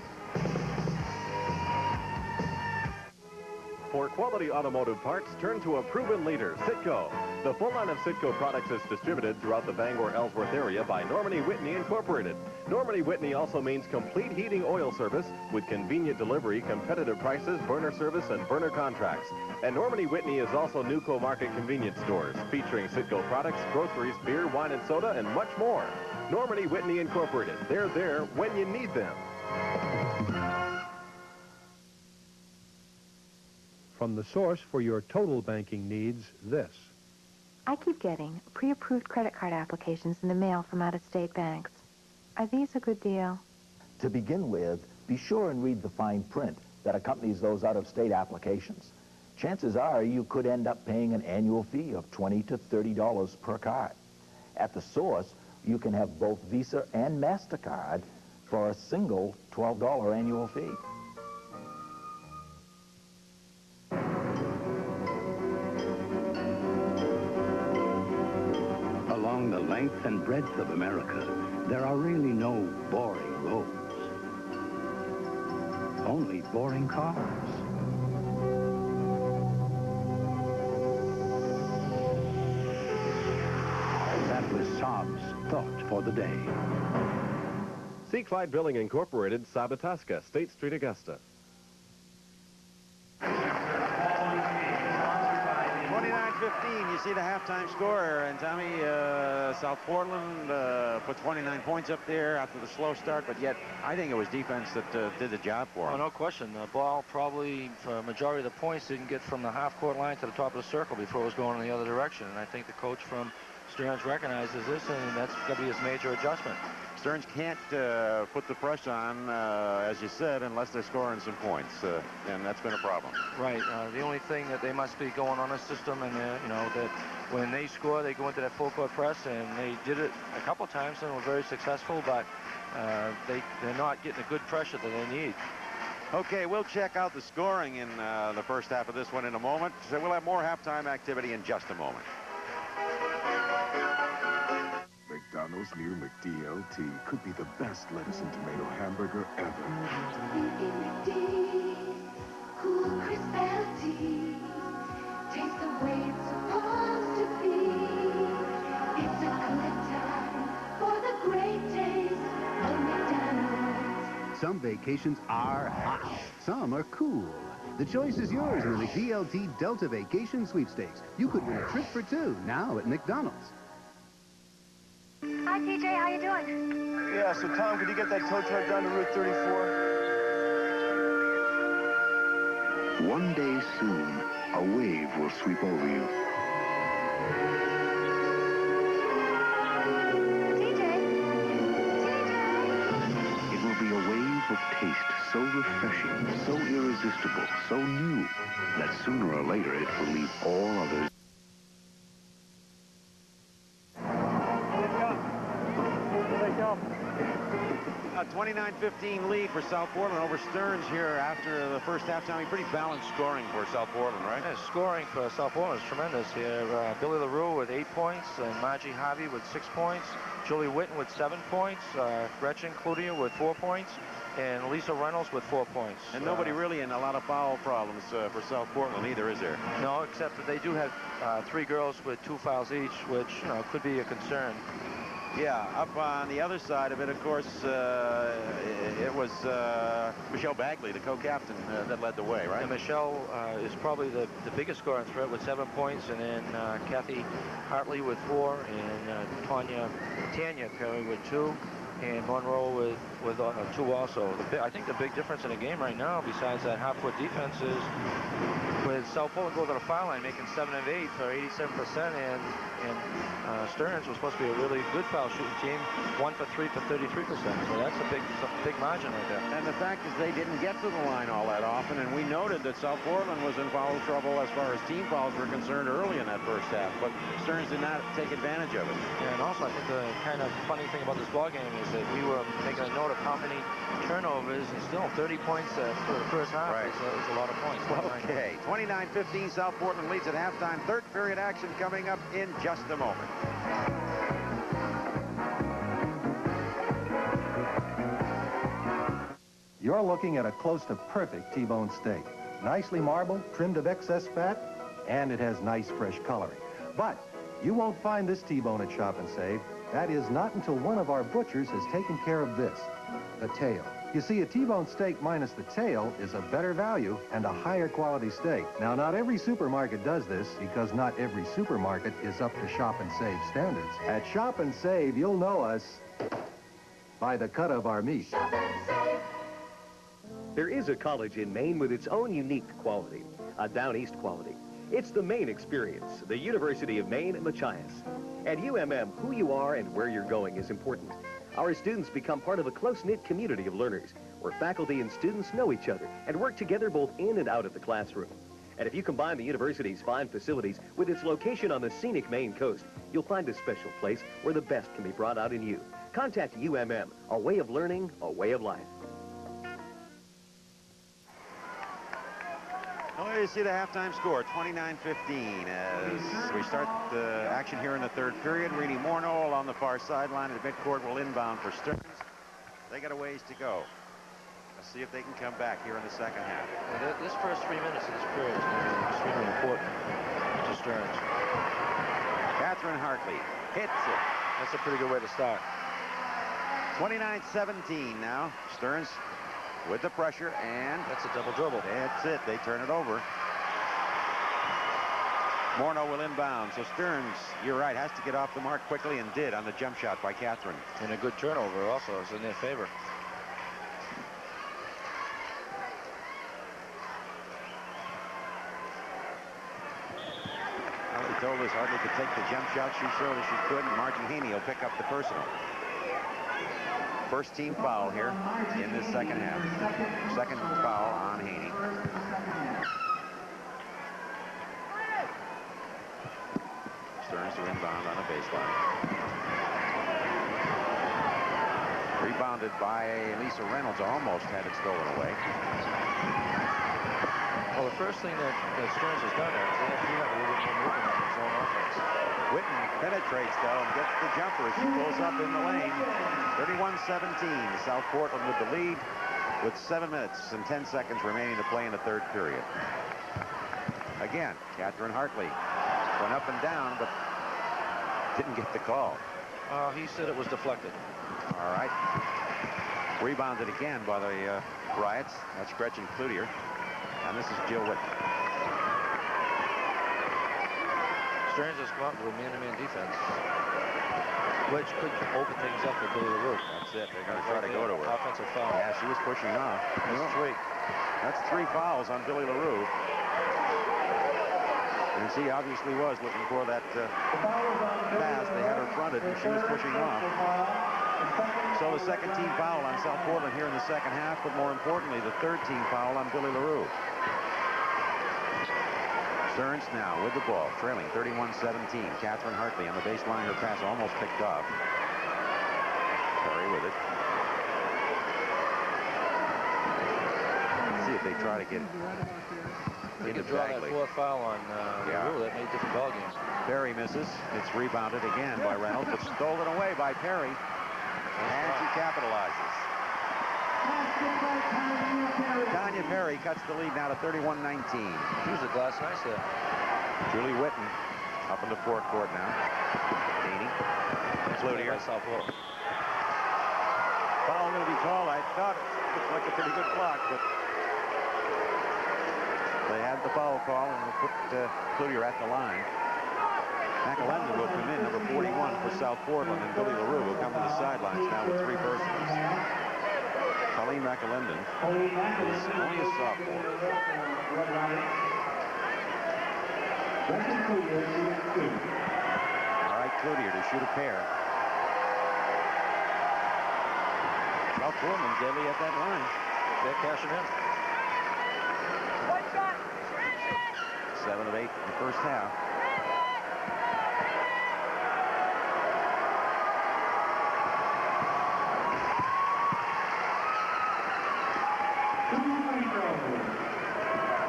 For quality automotive parts, turn to a proven leader, Citgo. The full line of Citgo products is distributed throughout the Bangor-Ellsworth area by Normandy Whitney Incorporated. Normandy Whitney also means complete heating oil service with convenient delivery, competitive prices, burner service, and burner contracts. And Normandy Whitney is also Newco Market convenience stores featuring Citgo products, groceries, beer, wine, and soda, and much more. Normandy Whitney Incorporated. They're there when you need them. From the source for your total banking needs, this. I keep getting pre-approved credit card applications in the mail from out-of-state banks. Are these a good deal? To begin with, be sure and read the fine print that accompanies those out-of-state applications. Chances are you could end up paying an annual fee of $20 to $30 per card. At the source, you can have both Visa and MasterCard for a single $12 annual fee. Along the length and breadth of America, there are really no boring roads. Only boring cars. That was Saab's thought for the day. Sea Clyde Billing Incorporated, Sabatasca, State Street, Augusta. 29-15, you see the halftime score, and Tommy, South Portland put 29 points up there after the slow start, but yet I think it was defense that did the job for them. Oh, no question. The ball probably, for a majority of the points, didn't get from the half-court line to the top of the circle before it was going in the other direction, and I think the coach from Stearns recognizes this, and that's going to be his major adjustment. Stearns can't put the pressure on, as you said, unless they're scoring some points, and that's been a problem. Right. The only thing that they must be going on a system, and you know, that when they score, they go into that full court press, and they did it a couple times and were very successful, but they're not getting the good pressure that they need. Okay, we'll check out the scoring in the first half of this one in a moment. So we'll have more halftime activity in just a moment. McDonald's new McDLT could be the best lettuce and tomato hamburger ever. Cool, crisp LT. Taste the way it's supposed to be. It's a good time for the great taste of McDonald's. Some vacations are hot. Some are cool. The choice is yours in the McDLT Delta Vacation Sweepstakes. You could win a trip for two now at McDonald's. Hi, TJ. How you doing? Yeah, so Tom, could you get that tow truck down to Route 34? One day soon, a wave will sweep over you. It will be a wave of taste so refreshing, so irresistible, so new, that sooner or later it will leave all others. 29-15 lead for South Portland over Stearns here after the first halftime. Pretty balanced scoring for South Portland, right? Yeah, scoring for South Portland is tremendous here. Billy LaRue with 8 points, and Margie Harvey with 6 points, Julie Witten with 7 points, Gretchen Cloutier with 4 points, and Lisa Reynolds with 4 points. And nobody really in a lot of foul problems for South Portland either, is there? No, except that they do have 3 girls with 2 fouls each, which, you know, could be a concern. Yeah, up on the other side of it, of course, it was Michelle Bagley, the co-captain, that led the way, right? And Michelle is probably the biggest scoring threat with 7 points, and then Kathy Hartley with 4, and Tanya Perry with 2, and Monroe with 2 also. I think the big difference in the game right now, besides that half-court defense, is with South Portland going to the foul line, making 7 of 8 for 87%, and Stearns was supposed to be a really good foul shooting team, 1 for 3 for 33%. So that's a big margin right there. And the fact is they didn't get to the line all that often, and we noted that South Portland was in foul trouble as far as team fouls were concerned early in that first half, but Stearns did not take advantage of it. Yeah, and also I think the kind of funny thing about this ball game is that we were making a note of how many turnovers, and still 30 points for the first half. Right. Is a lot of points. Okay, 29-15, South Portland leads at halftime. Third period action coming up in just a moment. You're looking at a close to perfect T-bone steak. Nicely marbled, trimmed of excess fat, and it has nice fresh coloring. But you won't find this T-bone at Shop and Save. That is not until one of our butchers has taken care of this, the tail. You see, a T-bone steak minus the tail is a better value and a higher quality steak. Now, not every supermarket does this because not every supermarket is up to Shop and Save standards. At Shop and Save, you'll know us by the cut of our meat. There is a college in Maine with its own unique quality, a down east quality. It's the Maine experience, the University of Maine at Machias. At UMM, who you are and where you're going is important. Our students become part of a close-knit community of learners, where faculty and students know each other and work together both in and out of the classroom. And if you combine the university's fine facilities with its location on the scenic Maine coast, you'll find a special place where the best can be brought out in you. Contact UMM, a way of learning, a way of life. Well, you see the halftime score, 29-15, as we start the action here in the third period. Reedy Morneau along the far sideline at midcourt will inbound for Stearns. They got a ways to go. Let's see if they can come back here in the second half. Well, this first 3 minutes of this period is going to be extremely important to Stearns. Catherine Hartley hits it. That's a pretty good way to start. 29-17 now. Stearns with the pressure, and that's a double dribble. That's it. They turn it over. Morneau will inbound. So Stearns, you're right, has to get off the mark quickly, and did on the jump shot by Catherine. And a good turnover also is in their favor. Well, he told us Hartley could take the jump shot. She showed us she could, and Margie Haney will pick up the personal. First team foul here in this second half. Second foul on Haney. Stearns to inbound on a baseline. Rebounded by Lisa Reynolds. Almost had it stolen away. Well, the first thing that Stearns has done is they have a little bit more movement on his own offense. Witten penetrates, though, and gets the jumper as she pulls up in the lane. 31-17. South Portland with the lead with 7 minutes and 10 seconds remaining to play in the third period. Again, Catherine Hartley went up and down, but didn't get the call. He said it was deflected. All right. Rebounded again by the Riots. That's Gretchen Cloutier. And this is Jill Witten. Stearns has come up with a man-to-man defense, which could open things up for Billy LaRue. That's it. They're going to try to go to her. Offensive foul. Yeah, she was pushing off. That's three. That's 3 fouls on Billy LaRue. And she obviously was looking for that pass. They had her fronted, and she was pushing off. So the second team foul on South Portland here in the second half, but more importantly, the third team foul on Billy LaRue. Stearns now with the ball, trailing 31-17. Catherine Hartley on the baseline. Her pass almost picked off. Perry with it. Let's see if they try to get They into could draw that Bagley. fourth foul on LaRue. That made different ball games. Perry misses. It's rebounded again by Reynolds, but stolen away by Perry. And she capitalizes. Tanya Perry cuts the lead now to 31-19. She was a glass nice there. Julie Witten up in the forecourt now. Haney. Cloutier. South Portland. Foul going to be called. I thought it looked like a pretty good block, but they had the foul call and they put Cloutier at the line. McAlendon will come in, number 41 for South Portland, and Billy LaRue will come to the sidelines now with 3 personals. Colleen McAlendon is only a sophomore. All right, Cloutier to shoot a pair. South Portland deadly at that line. They're cashing in. 7 of 8 in the first half.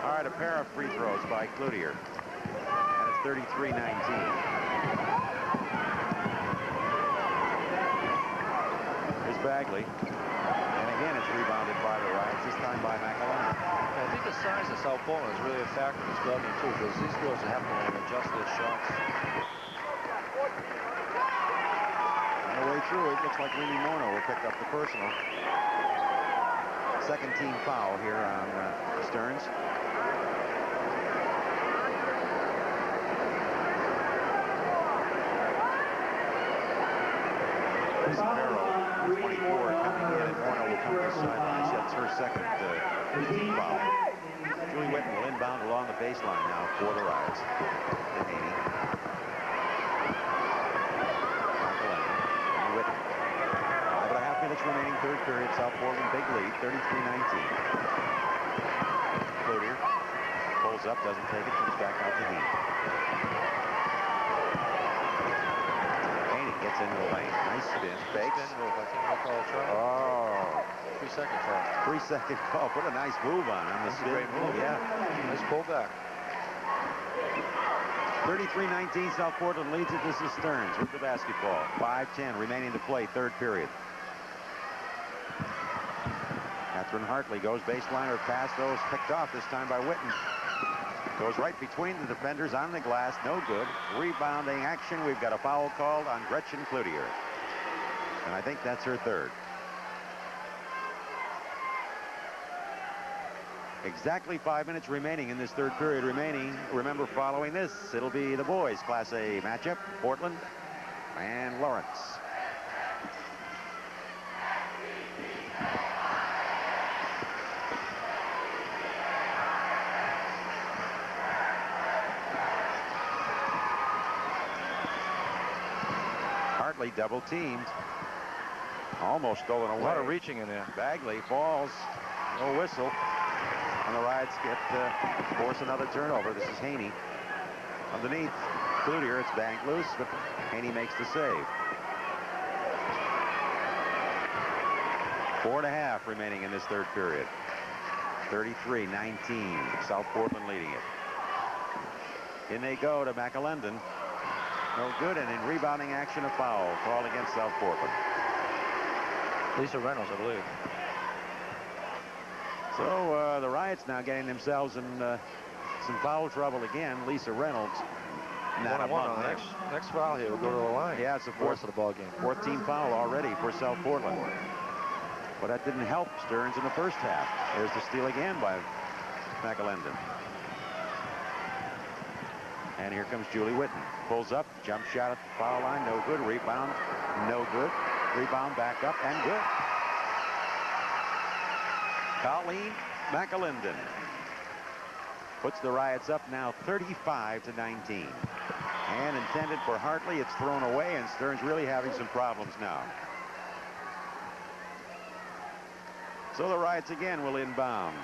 All right, a pair of free throws by Cloutier. And it's 33-19. Here's Bagley. And again, it's rebounded by the Riots, this time by McAlendon. I think the size of South Portland is really a factor in this ball game, too, because these girls have to adjust their shots. On the way through, it looks like Mimi Morneau will pick up the personal. Second team foul here on Stearns. Farrow, 24, coming in, and Morneau will come to the sidelines. That's her second team foul. Julie Witten will inbound along the baseline now for the Riots. And Haney. McAlendon. Witten. 5.5 minutes remaining, third period. South Portland, big lead, 33-19. Cloutier pulls up, doesn't take it, comes back out to Haney. Haney gets into the lane. Nice spin. Fakes. Spin move. I think they'll call a try. Oh. 3-second call. 3-second call. Put a nice move on him. That's a great move. Yeah. Nice pullback. 33-19. South Portland leads it. This is Stearns with the basketball. 5:10 remaining to play, third period. Catherine Hartley goes baseline. Her pass, though, is picked off this time by Witten. Goes right between the defenders on the glass. No good. Rebounding action. We've got a foul called on Gretchen Cloutier. And I think that's her third. Exactly 5 minutes remaining in this third period remaining. Remember, following this, it'll be the boys' Class A matchup, Portland and Lawrence. Hartley double teamed. Almost stolen away. A lot of reaching in there. Bagley falls. No whistle. And the Riots force another turnover. This is Haney. Underneath Cloutier, it's banked loose, but Haney makes the save. 4.5 remaining in this third period. 33-19. South Portland leading it. In they go to McAlendon. No good, and in rebounding action, a foul called against South Portland. Lisa Reynolds, I believe. So the Riots now getting themselves in some foul trouble again. Lisa Reynolds. Not on the next foul here. We'll go to the line. Yeah, it's the fourth of the ball game. 4th team foul already for South Portland. But that didn't help Stearns in the first half. There's the steal again by McAlendon. And here comes Julie Whitten. Pulls up, jump shot at the foul line, no good. Rebound, no good. Rebound back up and good. Colleen McAlendon puts the Riots up now 35-19. And intended for Hartley, it's thrown away, and Stearns really having some problems now. So the Riots again will inbound.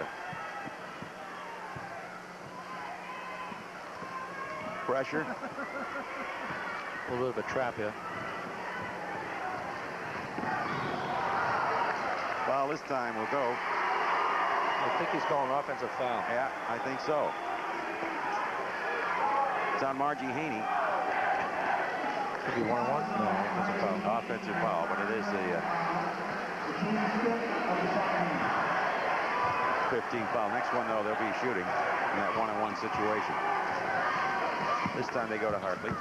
Pressure. A little bit of a trap here. Well, this time will go. I think he's calling an offensive foul. Yeah, I think so. It's on Margie Haney. Could be 1-1? No, offensive foul. Offensive foul, but it is a 15 foul. Next one, though, they'll be shooting in that 1-on-1 situation. This time they go to Hartley.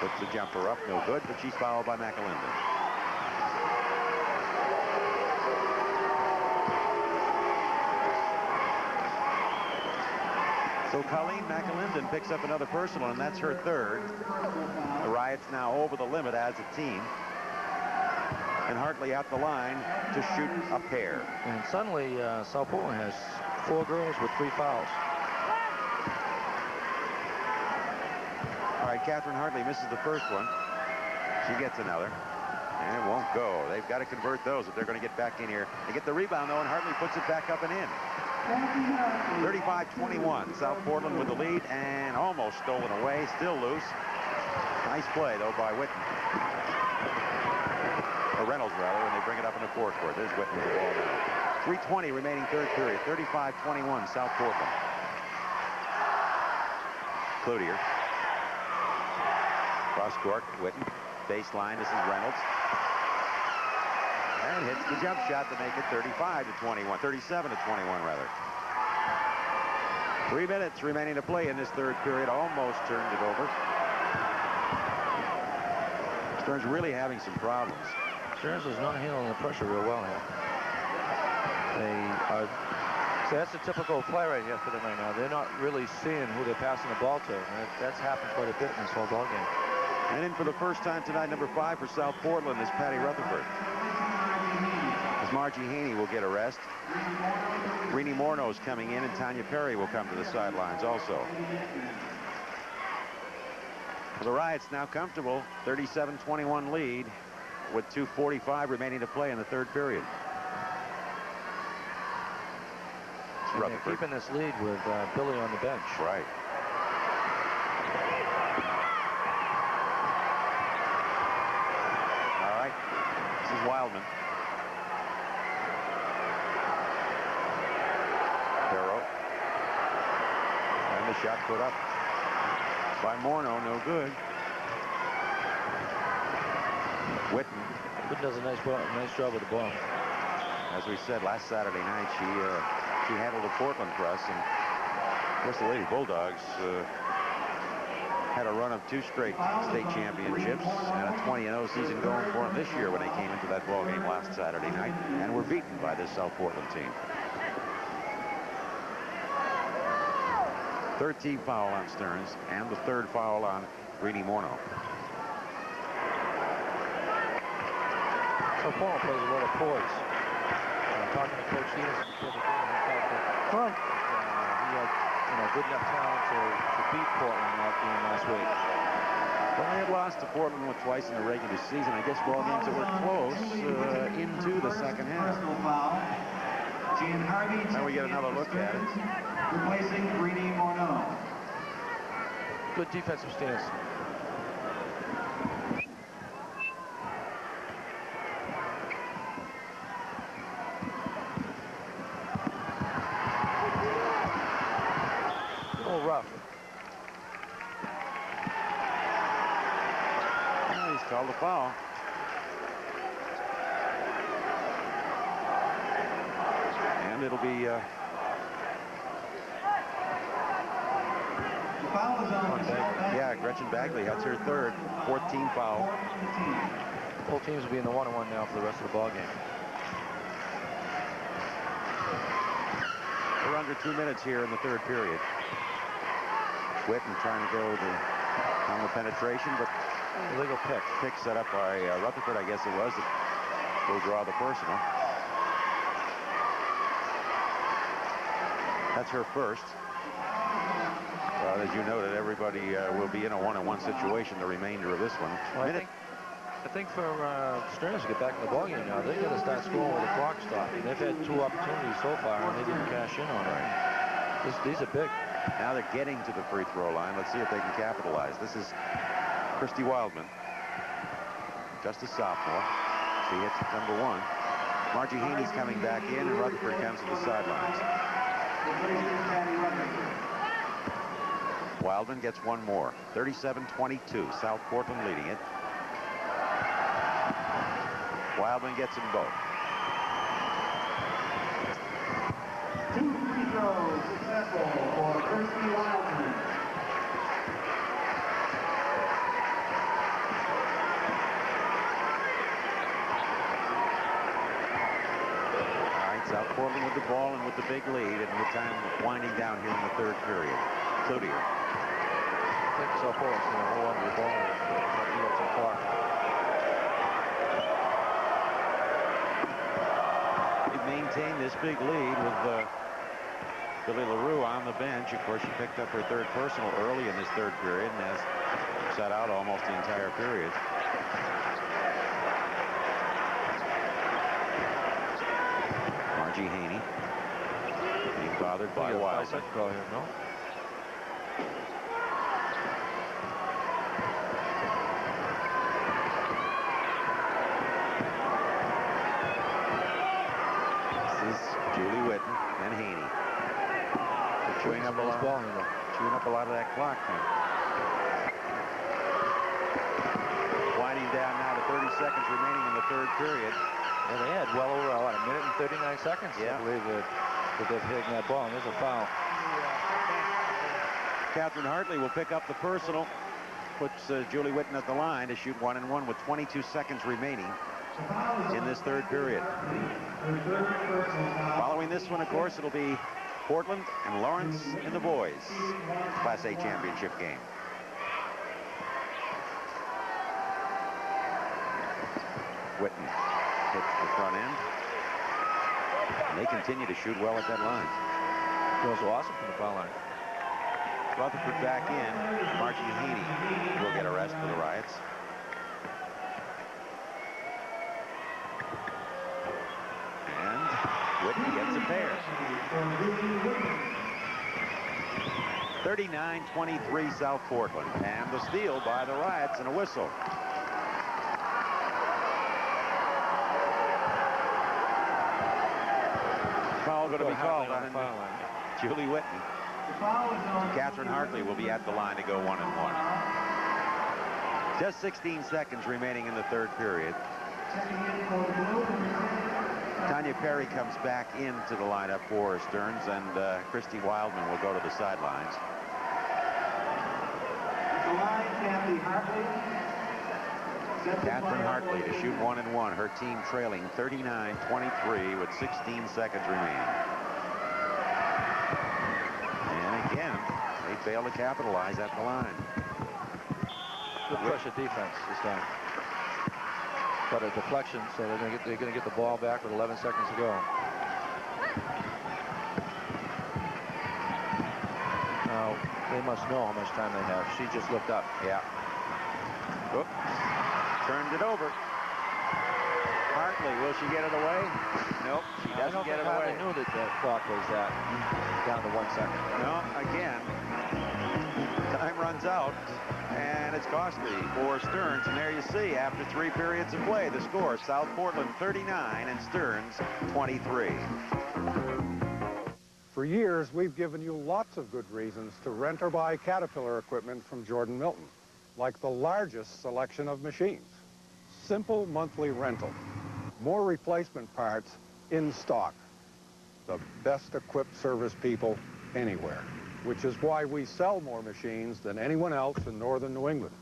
Puts the jumper up, no good, but she's fouled by McAlendon. So Colleen McAlendon picks up another personal, and that's her third. The Riots now over the limit as a team. And Hartley at the line to shoot a pair. And suddenly, South Portland has 4 girls with 3 fouls. All right, Catherine Hartley misses the first one. She gets another. And it won't go. They've got to convert those if they're going to get back in here. They get the rebound, though, and Hartley puts it back up and in. 35-21. South Portland with the lead and almost stolen away. Still loose. Nice play, though, by Whitten. Or Reynolds, rather, and they bring it up in the forecourt. There's Whitten with the ball now. 3:20 remaining third period. 35-21, South Portland. Cloutier. Cross court, Whitten. Baseline, this is Reynolds. And hits the jump shot to make it 35-21. 37-21, rather. 3 minutes remaining to play in this third period. Almost turned it over. Stearns really having some problems. Stearns is not handling the pressure real well here. They are. So that's a typical play right here for them right now. They're not really seeing who they're passing the ball to. And that's happened quite a bit in this whole ball game. And in for the first time tonight, number 5 for South Portland is Patty Rutherford. As Margie Haney will get a rest. Renee Morneau's coming in, and Tanya Perry will come to the sidelines also. The Riots now comfortable, 37-21 lead with 2:45 remaining to play in the third period. And they're keeping this lead with Billy on the bench. Right. All right. This is Wildman. Barrow. And the shot put up by Morneau, no good. Whitten. Whitten does a nice job with the ball. As we said last Saturday night, she handled the Portland press, and of course the Lady Bulldogs had a run of 2 straight state championships and a 20-0 season going for them this year when they came into that ball game last Saturday night and were beaten by this South Portland team. Third team foul on Stearns and the third foul on Greeny Morneau. So Paul plays a lot of poise. Talking to Coach Stearns before the game, he felt that he had good enough talent to beat Portland in that game last week. Well, they had lost to Portland twice in the regular season. I guess ball games that were close into the second half. Now we get another look at it. Replacing Greeny Morneau. Good defensive stance. A little rough. He's called a foul. And it'll be yeah, Gretchen Bagley. That's her third, 14 foul. Both teams will be in the 1-on-1 now for the rest of the ball game. We're under 2 minutes here in the third period. Whitten trying to go on the penetration, but illegal pick. Pick set up by Rutherford, I guess it was. Will draw the personal. That's her first. As you noted, everybody will be in a 1-on-1 situation the remainder of this one. Well, I think for Stearns to get back in the ballgame now, they got to start scoring with the clock stopped. They've had 2 opportunities so far, and they didn't cash in on it. These are big. Now they're getting to the free throw line. Let's see if they can capitalize. This is Christy Wildman, just a sophomore. She hits number 1. Margie Haney's coming back in, and Rutherford comes to the sidelines. Wildman gets one more. 37-22. South Portland leading it. Wildman gets them both. 2 free throws successful for Christy Wildman. All right, South Portland with the ball and with the big lead, and the time winding down here in the third period. Cloutier. I think South Portland's going to hold on to the ball and eat up some clock. They've maintained this big lead with Billy LaRue on the bench. Of course, she picked up her third personal early in this third period and has sat out almost the entire period. Margie Haney being bothered by Wildman. No? Julie Whitten and Haney. They're chewing up a lot of that clock now. Winding down now to 30 seconds remaining in the third period. And they had well over, what, 1 minute and 39 seconds, yeah. I believe, that they're hitting that ball, and there's a foul. Catherine Hartley will pick up the personal, puts Julie Whitten at the line to shoot 1-and-1 with 22 seconds remaining in this third period. Following this one, of course, it'll be Portland and Lawrence in the boys' Class A championship game. Whitten hits the front end. And they continue to shoot well at that line. Goes awesome from the foul line. Rutherford back in. Margie Haney will get a rest for the Riots. And Whitten gets a pair. 39-23 South Portland. And the steal by the Riots and a whistle. Foul going to be called on Julie Whitten. Catherine Hartley will be at the line to go 1-and-1. Just 16 seconds remaining in the third period. Tanya Perry comes back into the lineup for Stearns, and Christy Wildman will go to the sidelines. Catherine Hartley to shoot 1-and-1. Her team trailing 39-23 with 16 seconds remaining. And again, they failed to capitalize at the line. Good pressure defense this time. But a deflection, so they're going to get the ball back with 11 seconds to go. Now, they must know how much time they have. She just looked up. Yeah. Whoop. Turned it over. Hartley, will she get it away? Nope, she doesn't get it away. I knew that the clock was down to 1 second. No, again, time runs out, and it's costly for Stearns. And there you see, after 3 periods of play, the score, South Portland 39 and Stearns 23. For years, we've given you lots of good reasons to rent or buy Caterpillar equipment from Jordan Milton, like the largest selection of machines. Simple monthly rental. More replacement parts in stock. The best equipped service people anywhere, which is why we sell more machines than anyone else in northern New England.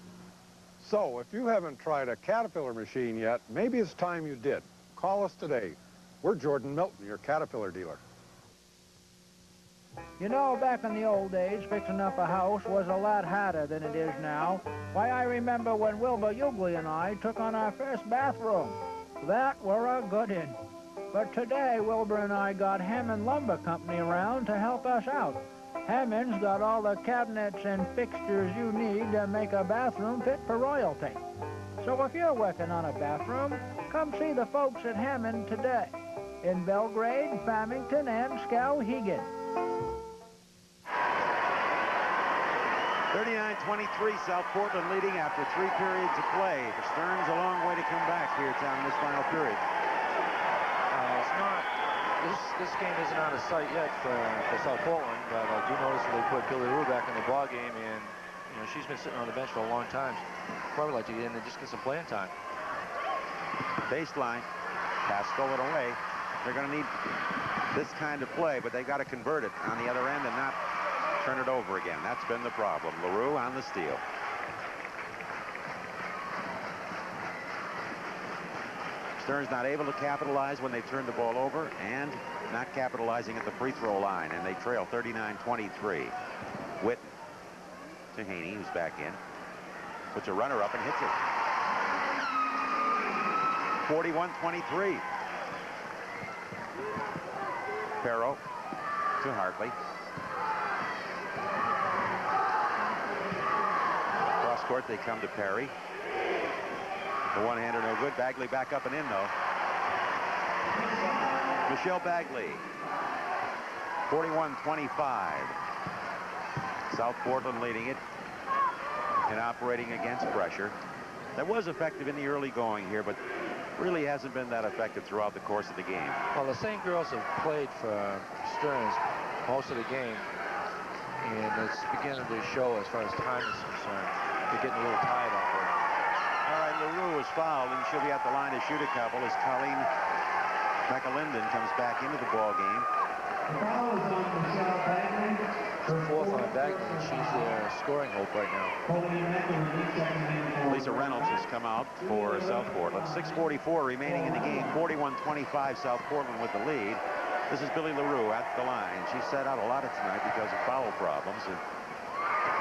So if you haven't tried a Caterpillar machine yet, maybe it's time you did. Call us today. We're Jordan Milton, your Caterpillar dealer. You know, back in the old days, fixing up a house was a lot harder than it is now. Why, I remember when Wilbur Ugley and I took on our first bathroom. That were a good one. But today, Wilbur and I got Hammond Lumber Company around to help us out. Hammond's got all the cabinets and fixtures you need to make a bathroom fit for royalty. So if you're working on a bathroom, come see the folks at Hammond today in Belgrade, Farmington, and Skowhegan. 39-23, South Portland leading after 3 periods of play. For Stearns, a long way to come back here down in this final period. It's not. This game isn't out of sight yet for South Portland, but I do notice that they put Billy Rue back in the ball game, and you know she's been sitting on the bench for a long time. Probably like to get in and just get some playing time. Baseline, pass stolen away. They're going to need this kind of play, but they got to convert it on the other end and not turn it over again. That's been the problem. LaRue on the steal. Stearns not able to capitalize when they turn the ball over and not capitalizing at the free throw line, and they trail 39-23. Witten to Haney, who's back in. Puts a runner up and hits it. 41-23. Perro to Hartley. Cross court, they come to Perry. The one-hander no good. Bagley back up and in, though. Michelle Bagley. 41-25. South Portland leading it and operating against pressure. That was effective in the early going here, but really hasn't been that effective throughout the course of the game. Well, the same girls have played for Stearns most of the game, and it's beginning to show as far as time is concerned. They're getting a little tired out there. All right, LaRue is fouled, and she'll be at the line to shoot a couple as Colleen McAlinden comes back into the ball game. Fourth on Bagley, and she's their scoring hope right now. Lisa Reynolds has come out for South Portland. 6:44 remaining in the game. 41-25 South Portland with the lead. This is Billy LaRue at the line. She sat out a lot of tonight because of foul problems, and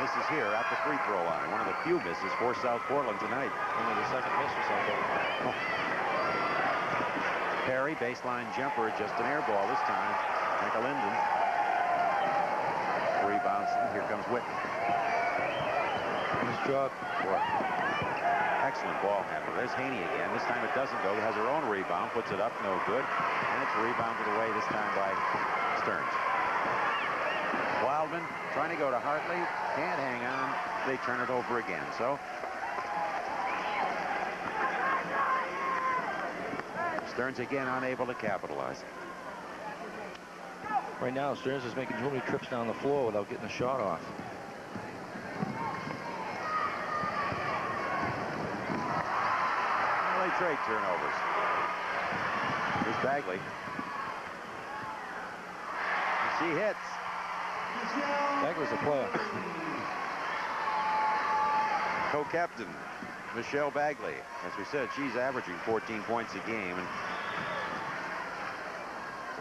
misses here at the free throw line. One of the few misses for South Portland tonight. Only the second miss for South Portland. Perry, baseline jumper, just an air ball this time. McAlinden. Rebounds. Here comes Whitten. Nice job. Excellent ball handler. There's Haney again. This time it doesn't go. Has her own rebound. Puts it up. No good. And it's rebounded away this time by Stearns. Wildman trying to go to Hartley. Can't hang on. They turn it over again. So Stearns again unable to capitalize. Right now, Stearns is making too many trips down the floor without getting a shot off. Well, they trade turnovers. Here's Bagley. She hits. Bagley's a player. Co-captain Michelle Bagley. As we said, she's averaging 14 points a game. And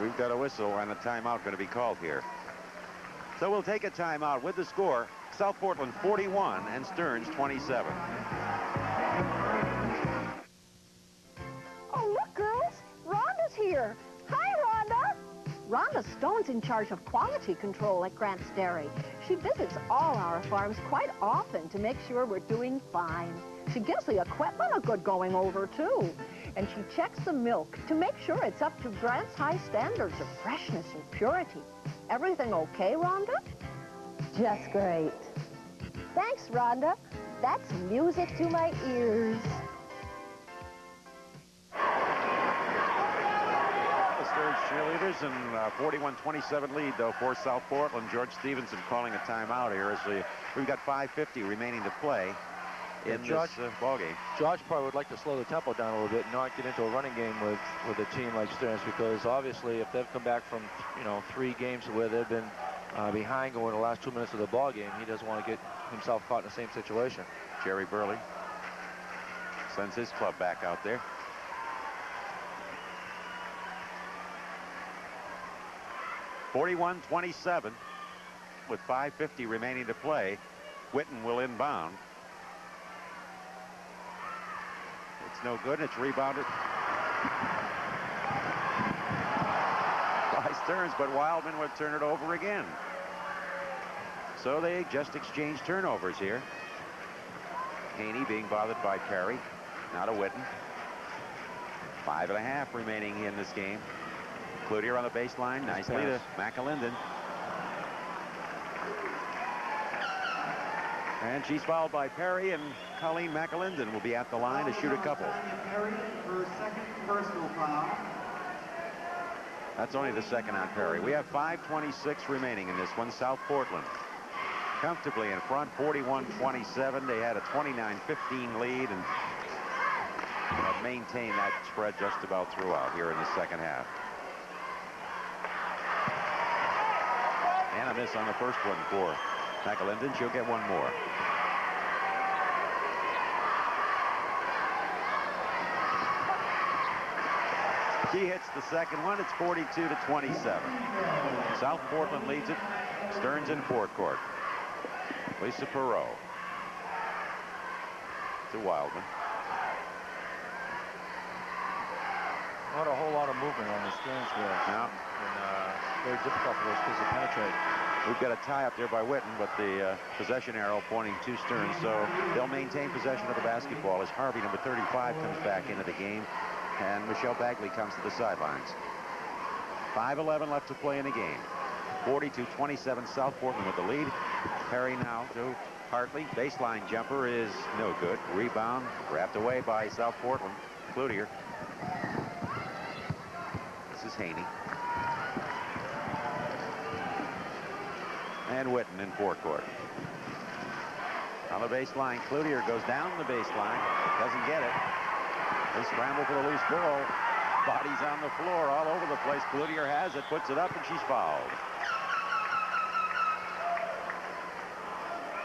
we've got a whistle and a timeout going to be called here. So we'll take a timeout with the score, South Portland 41 and Stearns 27. Oh, look, girls. Rhonda's here. Hi, Rhonda. Rhonda Stone's in charge of quality control at Grant's Dairy. She visits all our farms quite often to make sure we're doing fine. She gives the equipment a good going over, too. And she checks the milk to make sure it's up to Grant's high standards of freshness and purity. Everything okay, Rhonda? Just great. Thanks, Rhonda. That's music to my ears. The Stearns cheerleaders in 41-27 lead, though, for South Portland. George Stevenson calling a timeout here as we've got 5:50 remaining to play in this ball game. George probably would like to slow the tempo down a little bit and not get into a running game with a team like Stearns, because obviously if they've come back from 3 games where they've been behind going the last 2 minutes of the ball game, he doesn't want to get himself caught in the same situation. Jerry Burley sends his club back out there. (41-27) with 5:50 remaining to play. Witten will inbound. It's no good. It's rebounded by Stearns, but Wildman would turn it over again. So they just exchange turnovers here. Haney being bothered by Perry, not a Witten. 5.5 remaining in this game. Cloutier on the baseline, nicely to McAlinden. And she's fouled by Perry, and Colleen McAlinden will be at the line to shoot a couple. Perry, her second personal foul. That's only the second on Perry. We have 5:26 remaining in this one. South Portland comfortably in front, 41-27. They had a 29-15 lead and have maintained that spread just about throughout here in the second half. And a miss on the first one for McAlinden. She'll get one more. She hits the second one. It's 42-27. South Portland leads it. Stearns in forecourt. Lisa Perot to Wildman. Not a whole lot of movement on the Stearns here. No. And very difficult for those kids to penetrate. We've got a tie up there by Witten, but the possession arrow pointing to Stearns, so they'll maintain possession of the basketball as Harvey, number 35, comes back into the game, and Michelle Bagley comes to the sidelines. 5:11 left to play in the game. 42-27, South Portland with the lead. Perry now to Hartley. Baseline jumper is no good. Rebound wrapped away by South Portland. Cloutier. This is Haney. And Witten in forecourt. On the baseline, Cloutier goes down the baseline. Doesn't get it. They scramble for the loose ball. Bodies on the floor all over the place. Cloutier has it, puts it up, and she's fouled.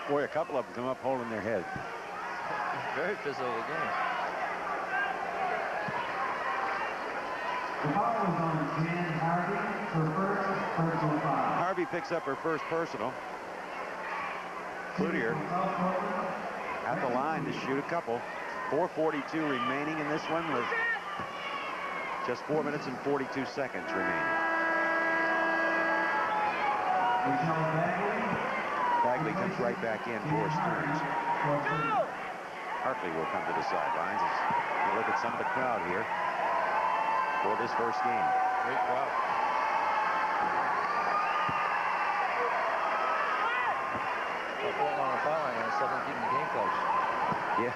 Boy, a couple of them come up holding their head. Very physical game. The foul is on Jan Harvey, her first personal foul. Harvey picks up her first personal. Cloutier at the line to shoot a couple. 4:42 remaining in this one with just 4 minutes and 42 seconds remaining. Bagley comes right back in for Stearns. Hartley will come to the sidelines as we look at some of the crowd here for this first game. Great crowd. Portland on the foul line and 7 keeping the game close. Yeah.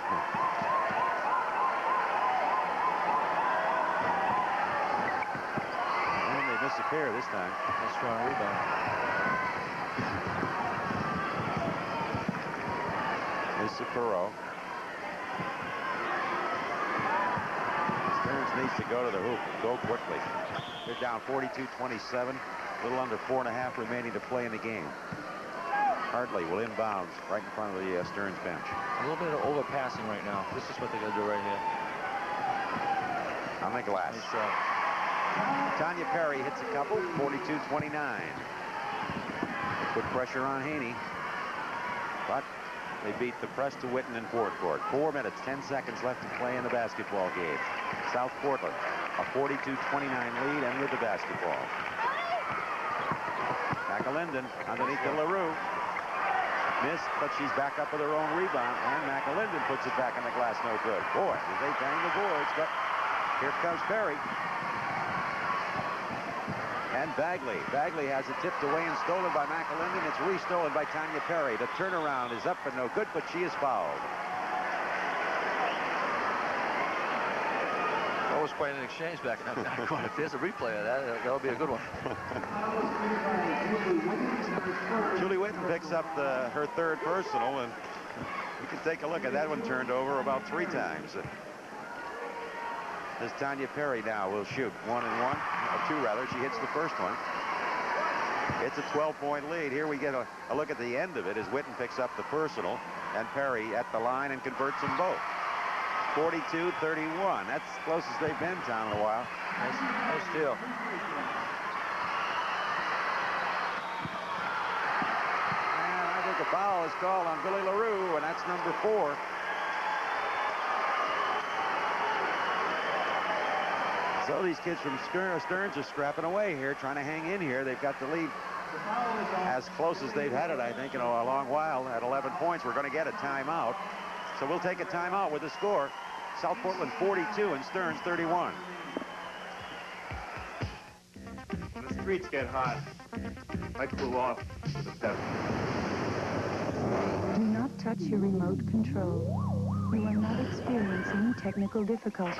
And they miss a pair this time. Nice strong rebound. This is Perot. Stearns needs to go to the hoop. Go quickly. They're down 42-27. A little under 4.5 remaining to play in the game. Hartley will inbound right in front of the Stearns bench. A little bit of overpassing right now. This is what they're going to do right here. On the glass. Nice shot. Tanya Perry hits a couple. 42-29. Put pressure on Haney. But they beat the press to Witten in fourth court. 4 minutes, 10 seconds left to play in the basketball game. South Portland, a 42-29 lead, and with the basketball. McAlinden underneath to LaRue. Missed, but she's back up with her own rebound, and McAlinden puts it back in the glass, no good. Boy, did they bang the boards, but here comes Perry. And Bagley. Bagley has it tipped away and stolen by McAlinden. It's re-stolen by Tanya Perry. The turnaround is up and no good, but she is fouled. That was quite an exchange back in that backcourt. If there's a replay of that, that'll be a good one. Julie Witten picks up her third personal, and you can take a look at that one turned over about 3 times. As Tanya Perry now will shoot 1 and 1, or 2 rather. She hits the first one. It's a 12-point lead. Here we get a look at the end of it as Witten picks up the personal, and Perry at the line and converts them both. 42-31. That's as close as they've been, Tom, in a while. Nice steal. And I think a foul is called on Billy LaRue, and that's number 4. So these kids from Stearns are scrapping away here, trying to hang in here. They've got the lead as close as they've had it, I think, in a long while. At 11 points, we're going to get a timeout. So we'll take a timeout with the score. South Portland 42 and Stearns 31. When the streets get hot, I cool off with a pep. Do not touch your remote control. You are not experiencing technical difficulties.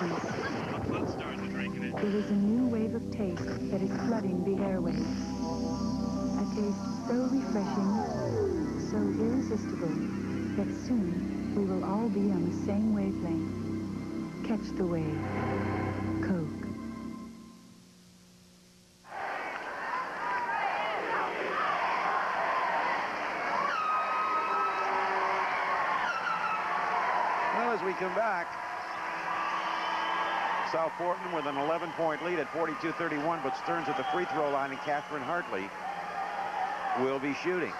There is a new wave of taste that is flooding the airwaves. A taste so refreshing, so irresistible, that soon we will all be on the same wavelength. Catch the wave. Coke. Well, as we come back, South Portland with an 11-point lead at 42-31, but Stearns at the free throw line, and Catherine Hartley will be shooting.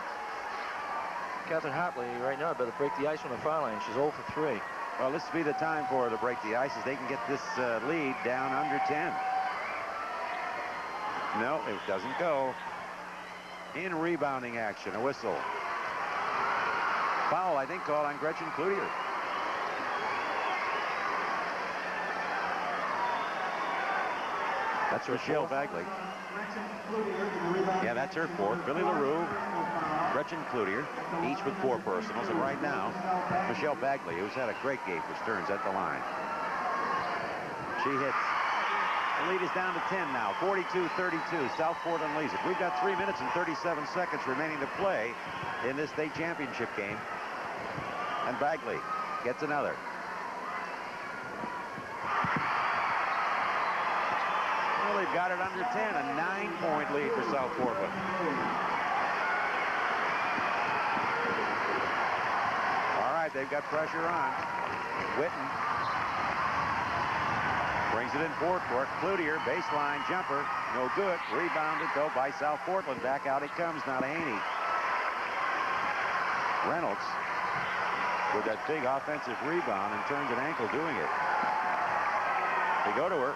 Catherine Hartley right now better break the ice from the foul line. She's 0 for 3. Well, this will be the time for her to break the ice as they can get this lead down under 10. No, it doesn't go. In rebounding action, a whistle. Foul, I think, called on Gretchen Cloutier. That's Michelle Bagley. Yeah, that's her fourth. Billy LaRue, Gretchen Cloutier, each with 4 personals. And right now, Michelle Bagley, who's had a great game for Stearns, at the line. She hits. The lead is down to 10 now, 42-32. South Portland leads it. We've got 3 minutes and 37 seconds remaining to play in this state championship game. And Bagley gets another. Well, they've got it under 10, a 9-point lead for South Portland. All right, they've got pressure on. Witten brings it in forecourt. Cloutier, baseline jumper, no good. Rebounded, though, by South Portland. Back out it comes now to Haney. Reynolds with that big offensive rebound and turns an ankle doing it. They go to her.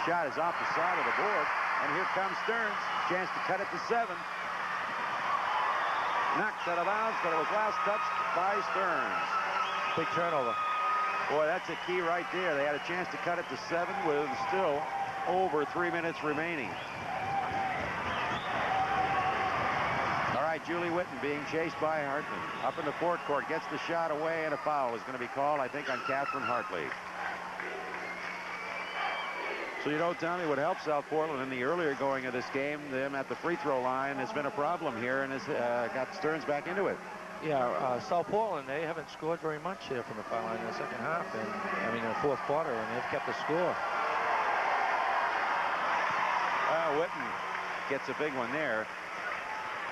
Shot is off the side of the board, and here comes Stearns. Chance to cut it to 7. Knocked out of bounds, but it was last touched by Stearns. Big turnover. Boy, that's a key right there. They had a chance to cut it to 7 with still over 3 minutes remaining. All right, Julie Witten being chased by Hartman. Up in the forecourt, gets the shot away, and a foul is going to be called, I think, on Catherine Hartley. So, you know, Tommy, what helped South Portland in the earlier going of this game, them at the free throw line, has been a problem here, and has got Stearns back into it. Yeah, South Portland, they haven't scored very much here from the foul line in the second half, and I mean in the fourth quarter, and they've kept the score. Witten gets a big one there.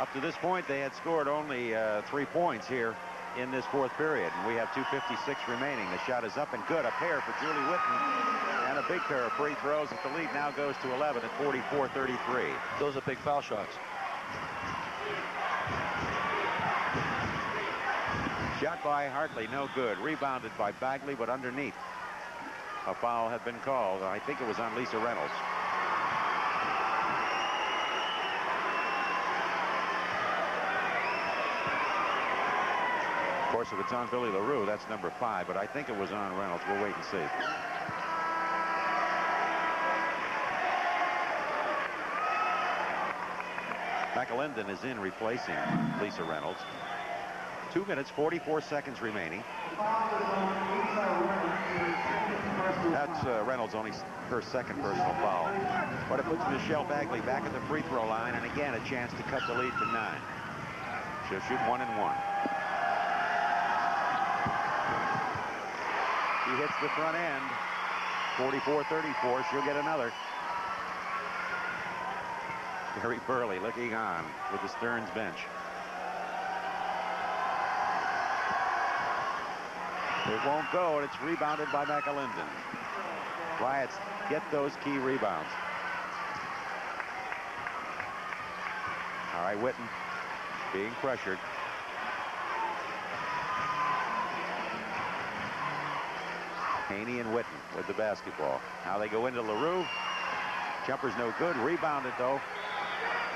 Up to this point, they had scored only 3 points here in this fourth period, and we have 2:56 remaining. The shot is up and good. A pair for Julie Witten, and a big pair of free throws. The lead now goes to 11 at 44-33. Those are big foul shots. Shot by Hartley, no good. Rebounded by Bagley, but underneath. A foul had been called. I think it was on Lisa Reynolds. Of course, if it's on Billy LaRue, that's number 5, but I think it was on Reynolds. We'll wait and see. McAlinden is in replacing Lisa Reynolds. 2 minutes, 44 seconds remaining. That's Reynolds' only her second personal foul. But it puts Michelle Bagley back at the free throw line, and again a chance to cut the lead to 9. She'll shoot 1 and 1. She hits the front end. 44-34. She'll get another. Gary Burley looking on with the Stearns bench. It won't go, and it's rebounded by McAlinden. Riots get those key rebounds. All right, Witten being pressured. Haney and Witten with the basketball. Now they go into LaRue. Jumper's no good. Rebounded, though,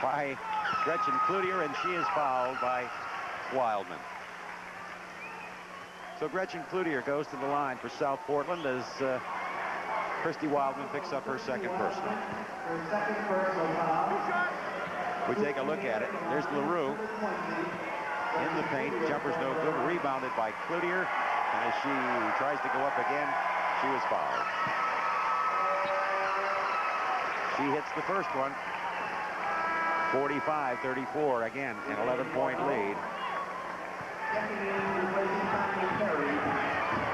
by Gretchen Cloutier, and she is fouled by Wildman. So Gretchen Cloutier goes to the line for South Portland as Christy Wildman picks up her second personal. We take a look at it. There's LaRue in the paint. Jumper's no good. Rebounded by Cloutier. And as she tries to go up again, she was fouled. She hits the first one. 45-34, again, an 11-point lead.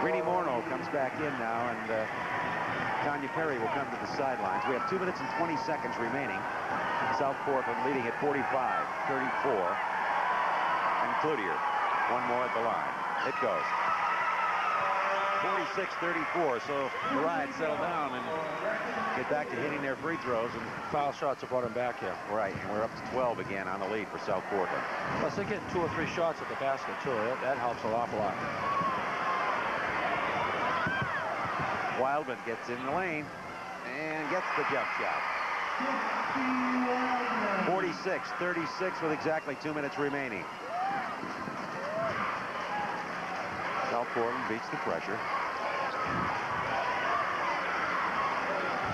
Greenie Morneau comes back in now, and Tanya Perry will come to the sidelines. We have 2 minutes and 20 seconds remaining. South Portland leading at 45-34. And Cloutier, one more at the line. It goes. 46-34, so the Riots settle down and get back to hitting their free throws, and foul shots have brought them back here. Right, and we're up to 12 again on the lead for South Portland. Plus, they're getting 2 or 3 shots at the basket, too. That helps an awful lot. Wildman gets in the lane and gets the jump shot. 46-36 with exactly 2 minutes remaining. South Portland beats the pressure.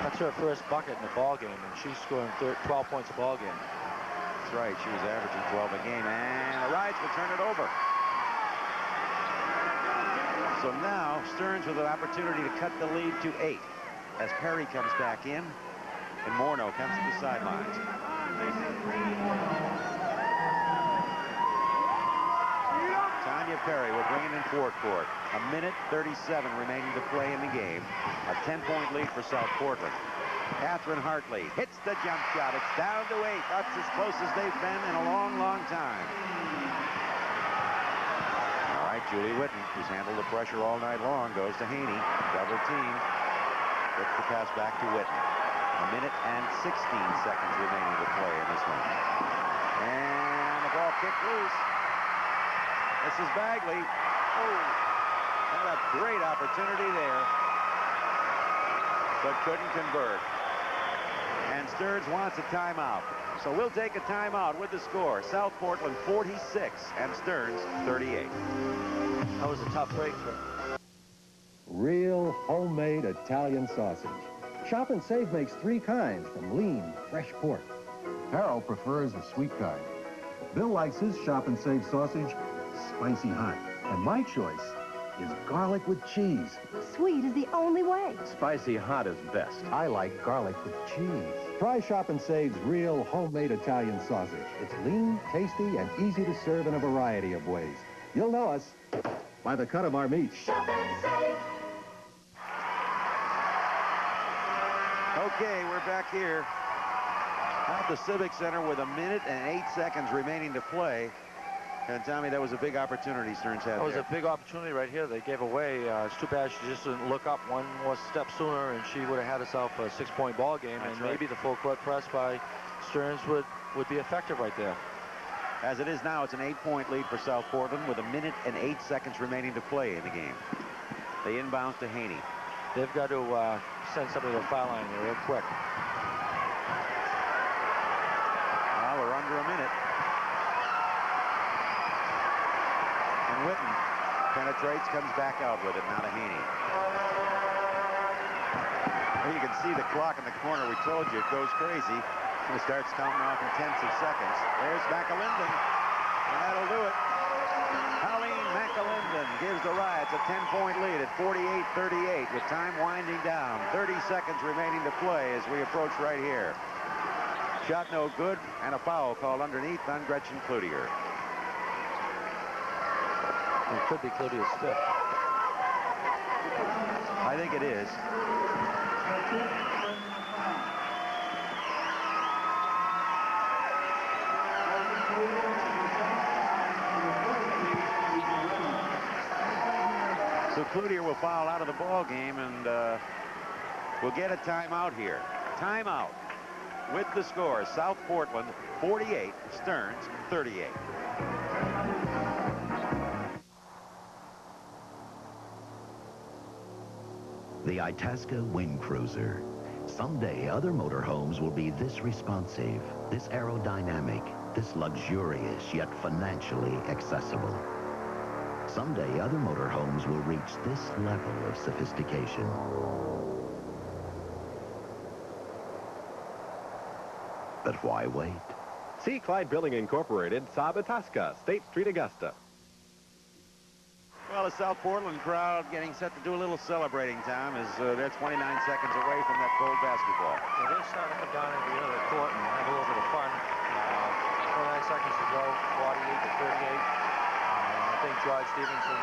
That's her first bucket in the ball game, and she's scoring 12 points a ball game. That's right. She was averaging 12 a game, and the Riots will turn it over. So now Stearns with an opportunity to cut the lead to 8 as Perry comes back in and Morneau comes to the sidelines. Tanya Perry will bring it in forecourt. 1:37 remaining to play in the game. A 10-point lead for South Portland. Catherine Hartley hits the jump shot. It's down to 8. That's as close as they've been in a long, long time. All right, Julie Witten, who's handled the pressure all night long, goes to Haney. Double team. Gets the pass back to Witten. 1:16 seconds remaining to play in this one. And the ball kicked loose. This is Bagley. Oh, had a great opportunity there, but couldn't convert. And Stearns wants a timeout. So we'll take a timeout with the score. South Portland 46 and Stearns 38. That was a tough break for Real homemade Italian sausage. Shop and Save makes 3 kinds from lean, fresh pork. Harold prefers the sweet kind. Bill likes his Shop and Save sausage spicy hot. And my choice is garlic with cheese. Sweet is the only way. Spicy hot is best. I like garlic with cheese. Try Shop and Save's real homemade Italian sausage. It's lean, tasty, and easy to serve in a variety of ways. You'll know us by the cut of our meat. Shop and Save. Okay, we're back here at the Civic Center with 1:08 remaining to play. And Tommy, that was a big opportunity Stearns had. That was a big opportunity right here they gave away. It's too bad she just didn't look up one more step sooner, and she would have had herself a 6-point ball game. That's and right. Maybe the full court press by Stearns would be effective right there. As it is now, it's an 8-point lead for South Portland with 1 minute and 8 seconds remaining to play in the game. They inbounds to Haney. They've got to send somebody to the foul line real quick. Well, we're under a minute. And Witten penetrates, comes back out with it, now to Haney. Well, you can see the clock in the corner. We told you it goes crazy. It starts counting off in tenths of seconds. There's McAlinden, and that'll do it. Colleen McAlinden gives the Riots a 10-point lead at 48-38 with time winding down. 30 seconds remaining to play as we approach right here. Shot no good, and a foul called underneath on Gretchen Cloutier. It could be Cloutier's fifth. I think it is. So Cloutier will foul out of the ball game, and we'll get a timeout here. Timeout with the score: South Portland 48, Stearns 38. The Itasca Wing Cruiser. Someday other motorhomes will be this responsive, this aerodynamic, this luxurious yet financially accessible. Someday other motorhomes will reach this level of sophistication. But why wait? See Clyde Building Incorporated, Saab Itasca, State Street, Augusta. Well, the South Portland crowd getting set to do a little celebrating time as they're 29 seconds away from that gold basketball. Yeah, they're starting to come down into the end of the court and have a little bit of fun. 29 seconds to go, 48-38. I think George Stevenson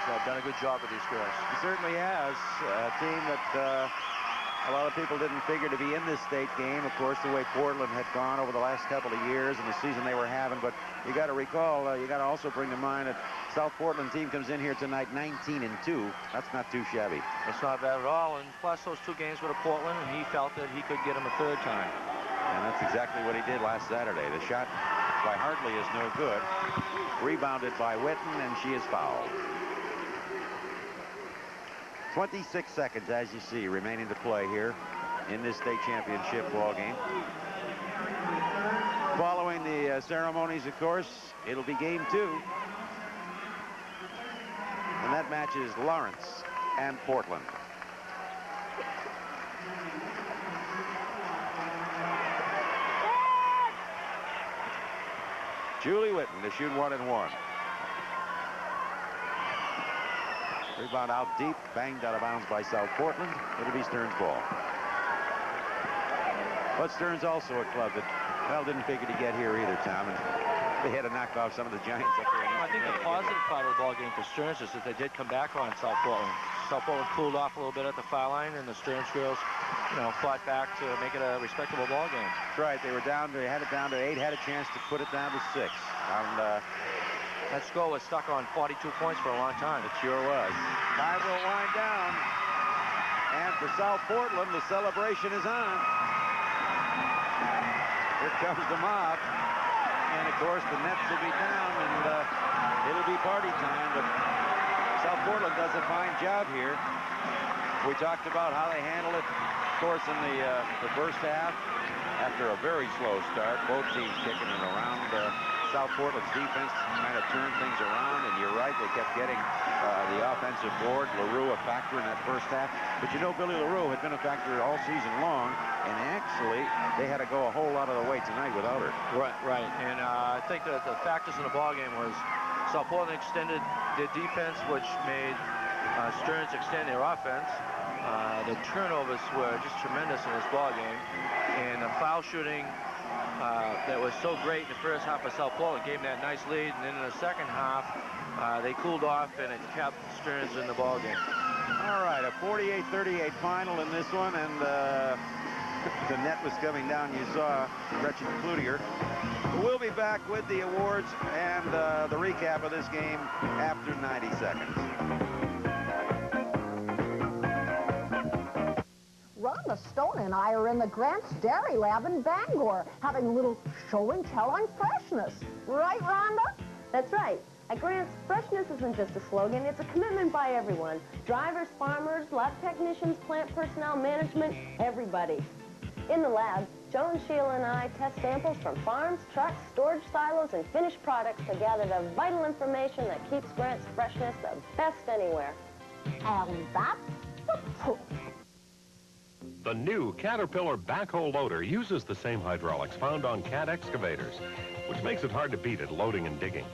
has done a good job with these girls. He certainly has. A team that a lot of people didn't figure to be in this state game, of course, the way Portland had gone over the last couple of years and the season they were having. But you got to recall, you got to also bring to mind that South Portland team comes in here tonight 19-2. That's not too shabby. That's not bad at all. And plus those two games with Portland, and he felt that he could get him a third time. And that's exactly what he did last Saturday. The shot by Hartley is no good. Rebounded by Witten, and she is fouled. 26 seconds, as you see, remaining to play here in this state championship ball game. Following the ceremonies, of course, it'll be game 2. And that match is Lawrence and Portland. Julie Witten to shoot 1 and 1. Rebound out deep, banged out of bounds by South Portland. It'll be Stearns' ball. But Stearns also a club that, well, didn't figure to get here either, Tom. And they had to knock off some of the Giants up there. I think the positive part of the ball game for Stearns is that they did come back on South Portland. South Portland cooled off a little bit at the foul line, and the Stearns girls, fought back to make it a respectable ball game. That's right. They were down. They had it down to 8. Had a chance to put it down to 6. And that score was stuck on 42 points for a long time. It sure was. Time will wind down. And for South Portland, the celebration is on. Here comes the mob. And, of course, the nets will be down, and it'll be party time. But South Portland does a fine job here. We talked about how they handle it, of course, in the first half. After a very slow start, both teams kicking it around. South Portland's defense kind of turned things around, and you're right, they kept getting the offensive board. LaRue a factor in that first half. But you know, Billy LaRue had been a factor all season long, and actually they had to go a whole lot of the way tonight without her. Right. And I think that the factors in the ballgame was South Portland extended their defense, which made Stearns extend their offense. The turnovers were just tremendous in this ballgame, and the foul shooting that was so great in the first half of South Portland gave them that nice lead, and then in the second half they cooled off, and it kept Stearns in the ballgame. All right, a 48-38 final in this one, and the net was coming down. You saw Gretchen Cloutier. We'll be back with the awards and the recap of this game after 90 seconds. Rhonda Rhonda Stone and I are in the Grant's Dairy Lab in Bangor, having a little show and tell on freshness. Right, Rhonda? That's right. At Grant's, freshness isn't just a slogan, it's a commitment by everyone. Drivers, farmers, lab technicians, plant personnel, management, everybody. In the lab, Joe and Sheila and I test samples from farms, trucks, storage silos, and finished products to gather the vital information that keeps Grant's freshness the best anywhere. And that's the proof. The new Caterpillar backhoe loader uses the same hydraulics found on cat excavators, which makes it hard to beat at loading and digging.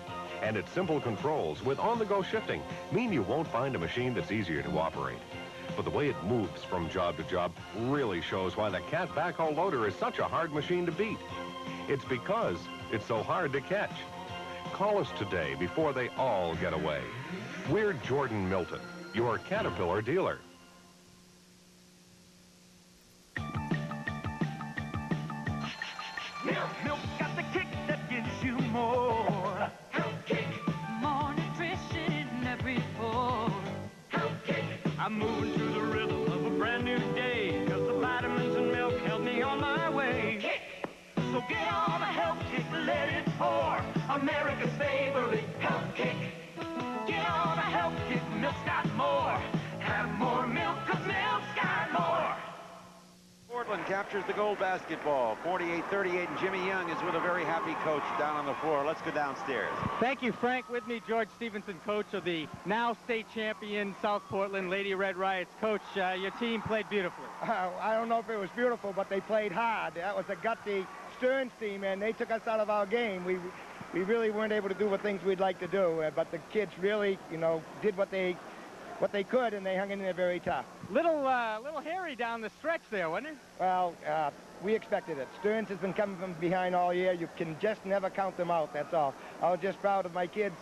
And its simple controls with on-the-go shifting mean you won't find a machine that's easier to operate. But the way it moves from job to job really shows why the Cat backhoe loader is such a hard machine to beat. It's because it's so hard to catch. Call us today before they all get away. We're Jordan Milton, your Caterpillar dealer. Milk got the kick that gives you more. Health kick. More nutrition in every pour. Health kick. I'm moving to the rhythm of a brand new day, 'cause the vitamins in milk help me on my way. Kick. So get on a health kick, let it pour. America's favorite health kick. Get on a health kick, milk's got more. Have more milk, 'cause milk's got more. Portland captures the gold basketball, 48-38, and Jimmy Young is with a very happy coach down on the floor. Let's go downstairs. Thank you, Frank. With me, George Stevenson, coach of the now state champion South Portland Lady Red Riots. Coach, your team played beautifully. I don't know if it was beautiful, but they played hard. That was a gutsy Stearns team, and they took us out of our game. We really weren't able to do what things we'd like to do, but the kids really, you know, did what they could, and they hung in there very tough. Little hairy down the stretch there, wasn't it? Well, we expected it. Stearns has been coming from behind all year. You can just never count them out, that's all. I was just proud of my kids.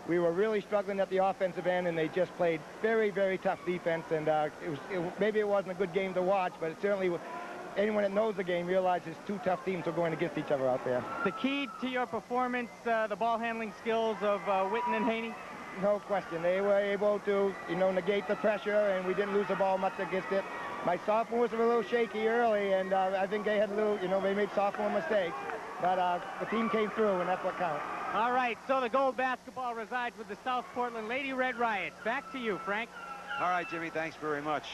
We were really struggling at the offensive end, and they just played very, very tough defense, and maybe it wasn't a good game to watch, but it certainly, anyone that knows the game realizes two tough teams are going against each other out there. The key to your performance, the ball handling skills of Witten and Haney? No question. They were able to, you know, negate the pressure, and we didn't lose the ball much against it. My sophomores were a little shaky early, and I think they had a little, you know, they made sophomore mistakes. But the team came through, and that's what counts. All right, so the gold basketball resides with the South Portland Lady Red Riots. Back to you, Frank. All right, Jimmy, thanks very much.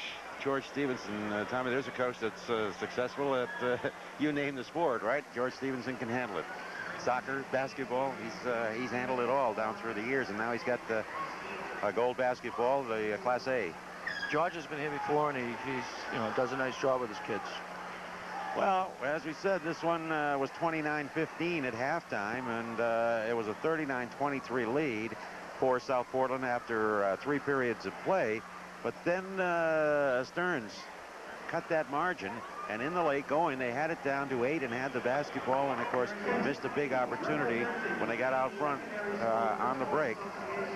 George Stevenson, Tommy, there's a coach that's successful at, you name the sport, right? George Stevenson can handle it. Soccer, basketball, he's handled it all down through the years, and now he's got a gold basketball, the Class A. George has been here before, and he's you know, does a nice job with his kids. Well, as we said, this one was 29-15 at halftime, and it was a 39-23 lead for South Portland after 3 periods of play. But then Stearns cut that margin, and in the late going, they had it down to 8 and had the basketball, and of course missed a big opportunity when they got out front on the break,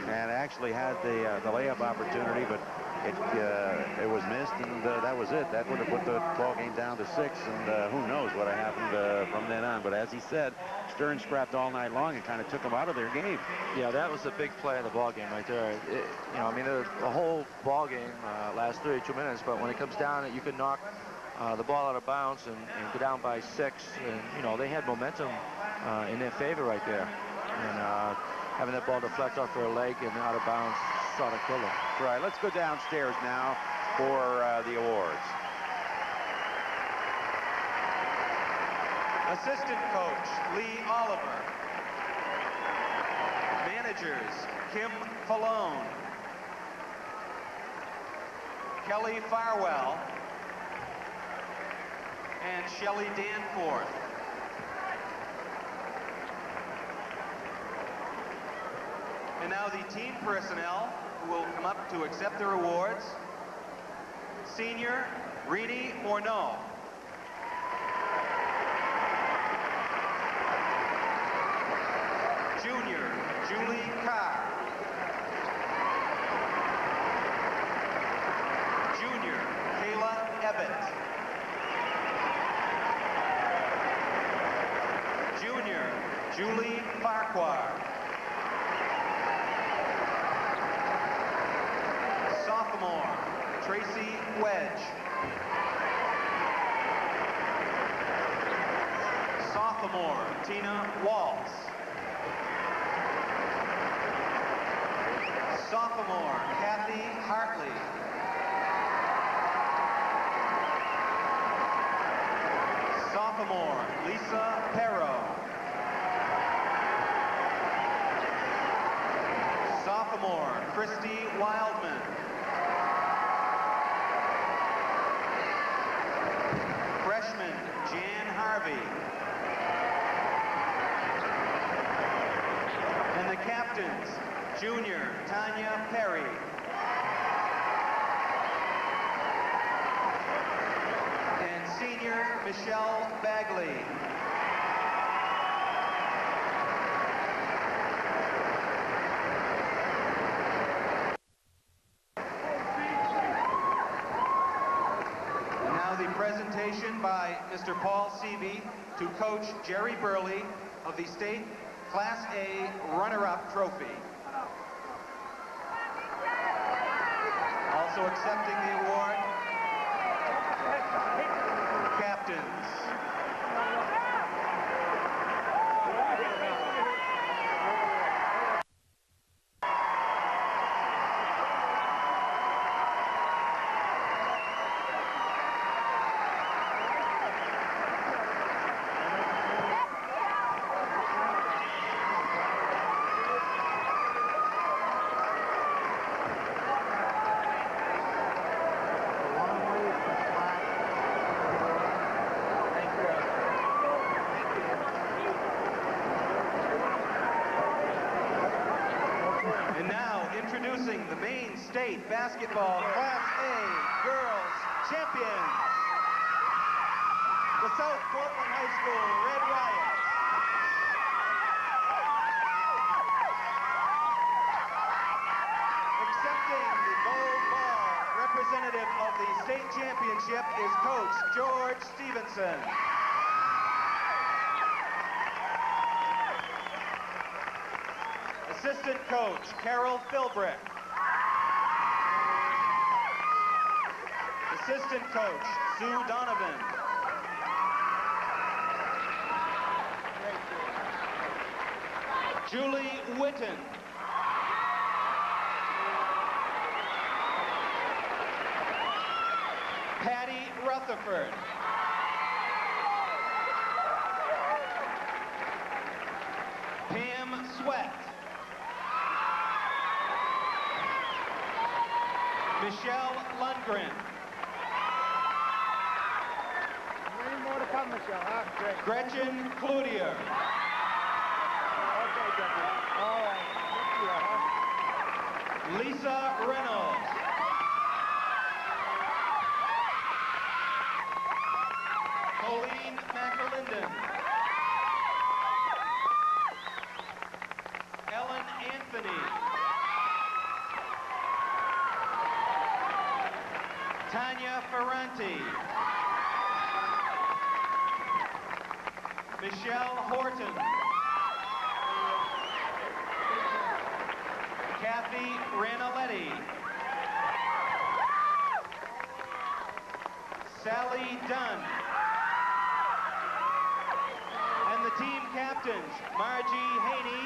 and actually had the layup opportunity, but it was missed, and that was it. That would have put the ball game down to 6, and who knows what happened from then on. But as he said, Stearns scrapped all night long and kind of took them out of their game. Yeah, that was the big play of the ball game right there. You know, I mean, the whole ball game lasts 32 minutes, but when it comes down, you can knock the ball out of bounds and go down by 6, and you know, they had momentum in their favor right there, and having that ball deflect off their leg and out of bounds sort of killed them. Right, let's go downstairs now for the awards. Assistant coach, Lee Oliver. Managers, Kim Falone, Kelly Farwell, and Shelley Danforth. And now the team personnel who will come up to accept their awards. Senior, Rini Morneau. Junior, Julie Carr. Junior, Kayla Ebbett. Junior, Julie Farquhar. Sophomore, Tracy Wedge. Sophomore, Tina Waltz. Sophomore, Kathy Hartley. Sophomore, Lisa Perro. Sophomore, Christy Wildman. Freshman, Jan Harvey. And the captains, junior, Tanya Perry. And senior, Michelle Bagley. Presentation by Mr. Paul Seavey to Coach Jerry Burley of the State Class A Runner-Up Trophy. Also accepting the award, captains. Introducing the Maine State Basketball Class A Girls Champions, the South Portland High School Red Riots. Accepting the gold ball, representative of the state championship is Coach George Stevenson. Assistant coach, Carol Philbrick. Assistant coach, Sue Donovan. Julie Witten. Patty Rutherford. Pam Sweat. Michelle Lundgren. Many more to come, Michelle, huh? Great. Gretchen Cloutier. Okay, Gretchen. All right. Good deal, huh? Lisa Reynolds. Colleen McAlinden. Ellen Anthony. Tanya Ferranti. Michelle Horton. Kathy Ranaletti. Sally Dunn. And the team captains, Margie Haney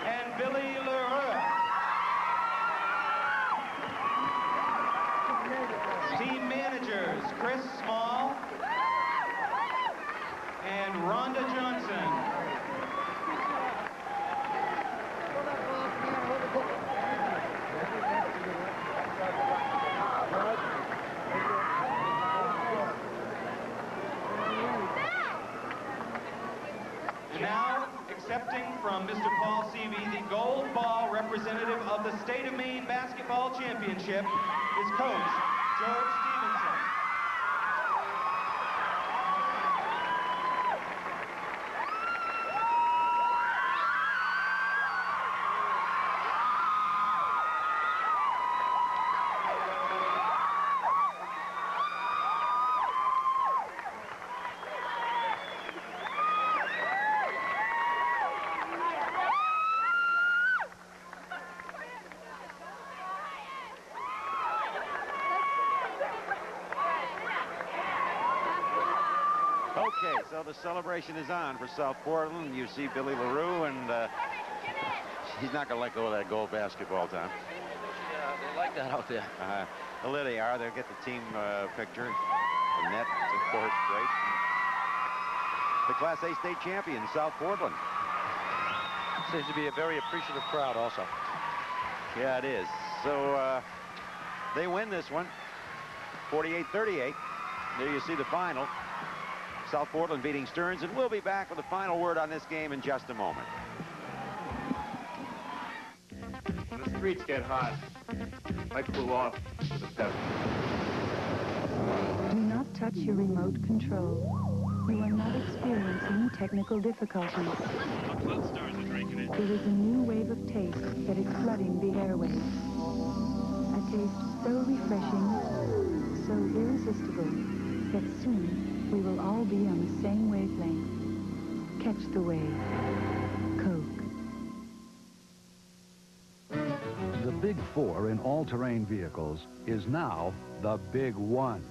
and Billy Leroux. Team managers, Chris Small and Rhonda Johnson. Now, accepting from Mr. Paul Seavey the gold ball representative of the State of Maine Basketball Championship is Coach George Stevenson. Okay, so the celebration is on for South Portland. You see Billy LaRue, and he's not going to let go of that gold basketball, Tom. Yeah, they like that out there. Well, there they are. They'll get the team picture. The net, of course, great. The Class A state champion, South Portland. Seems to be a very appreciative crowd also. Yeah, it is. So they win this one, 48-38. There you see the final. South Portland beating Stearns, and we'll be back with the final word on this game in just a moment. When the streets get hot, I cool off with a pep. Do not touch your remote control. You are not experiencing technical difficulties. There is a new wave of taste that is flooding the airwaves. A taste so refreshing, so irresistible, that soon we will all be on the same wavelength. Catch the wave. Coke. The Big Four in all-terrain vehicles is now the Big One.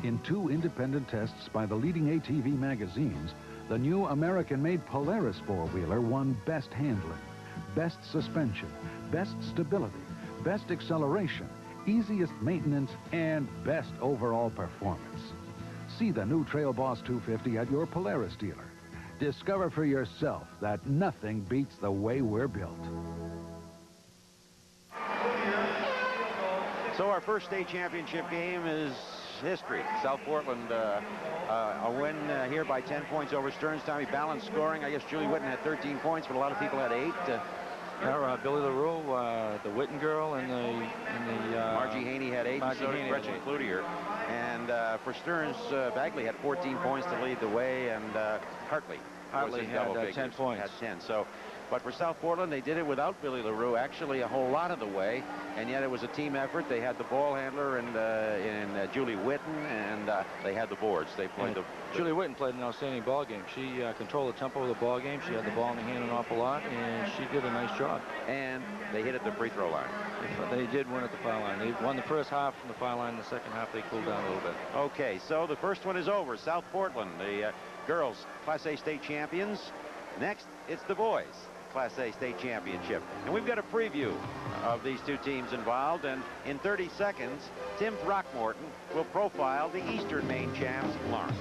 In 2 independent tests by the leading ATV magazines, the new American-made Polaris four-wheeler won best handling, best suspension, best stability, best acceleration, easiest maintenance, and best overall performance. See the new Trail Boss 250 at your Polaris dealer. Discover for yourself that nothing beats the way we're built. So our first state championship game is history. South Portland, a win here by 10 points over Stearns. Tommy, balanced scoring. I guess Julie Witten had 13 points, but a lot of people had 8. Billy LaRue, the Witten girl, and the Margie Haney had 8, and so did Gretchen Cloutier. And for Stearns, Bagley had 14 points to lead the way, and Hartley had 10 points. Had 10. So, but for South Portland, they did it without Billy LaRue, actually a whole lot of the way, and yet it was a team effort. They had the ball handler and Julie Witten, and they had the boards. They played Julie Witten played an outstanding ball game. She controlled the tempo of the ball game. She had the ball in the hand an awful lot, and she did a nice job. And they hit at the free throw line. They did win at the foul line. They won the first half from the foul line. The second half, they cooled down a little bit. Okay, so the first one is over. South Portland, the girls Class A state champions. Next, it's the boys Class A state championship. And we've got a preview of these two teams involved. And in 30 seconds, Tim Throckmorton will profile the Eastern Maine champs, Lawrence.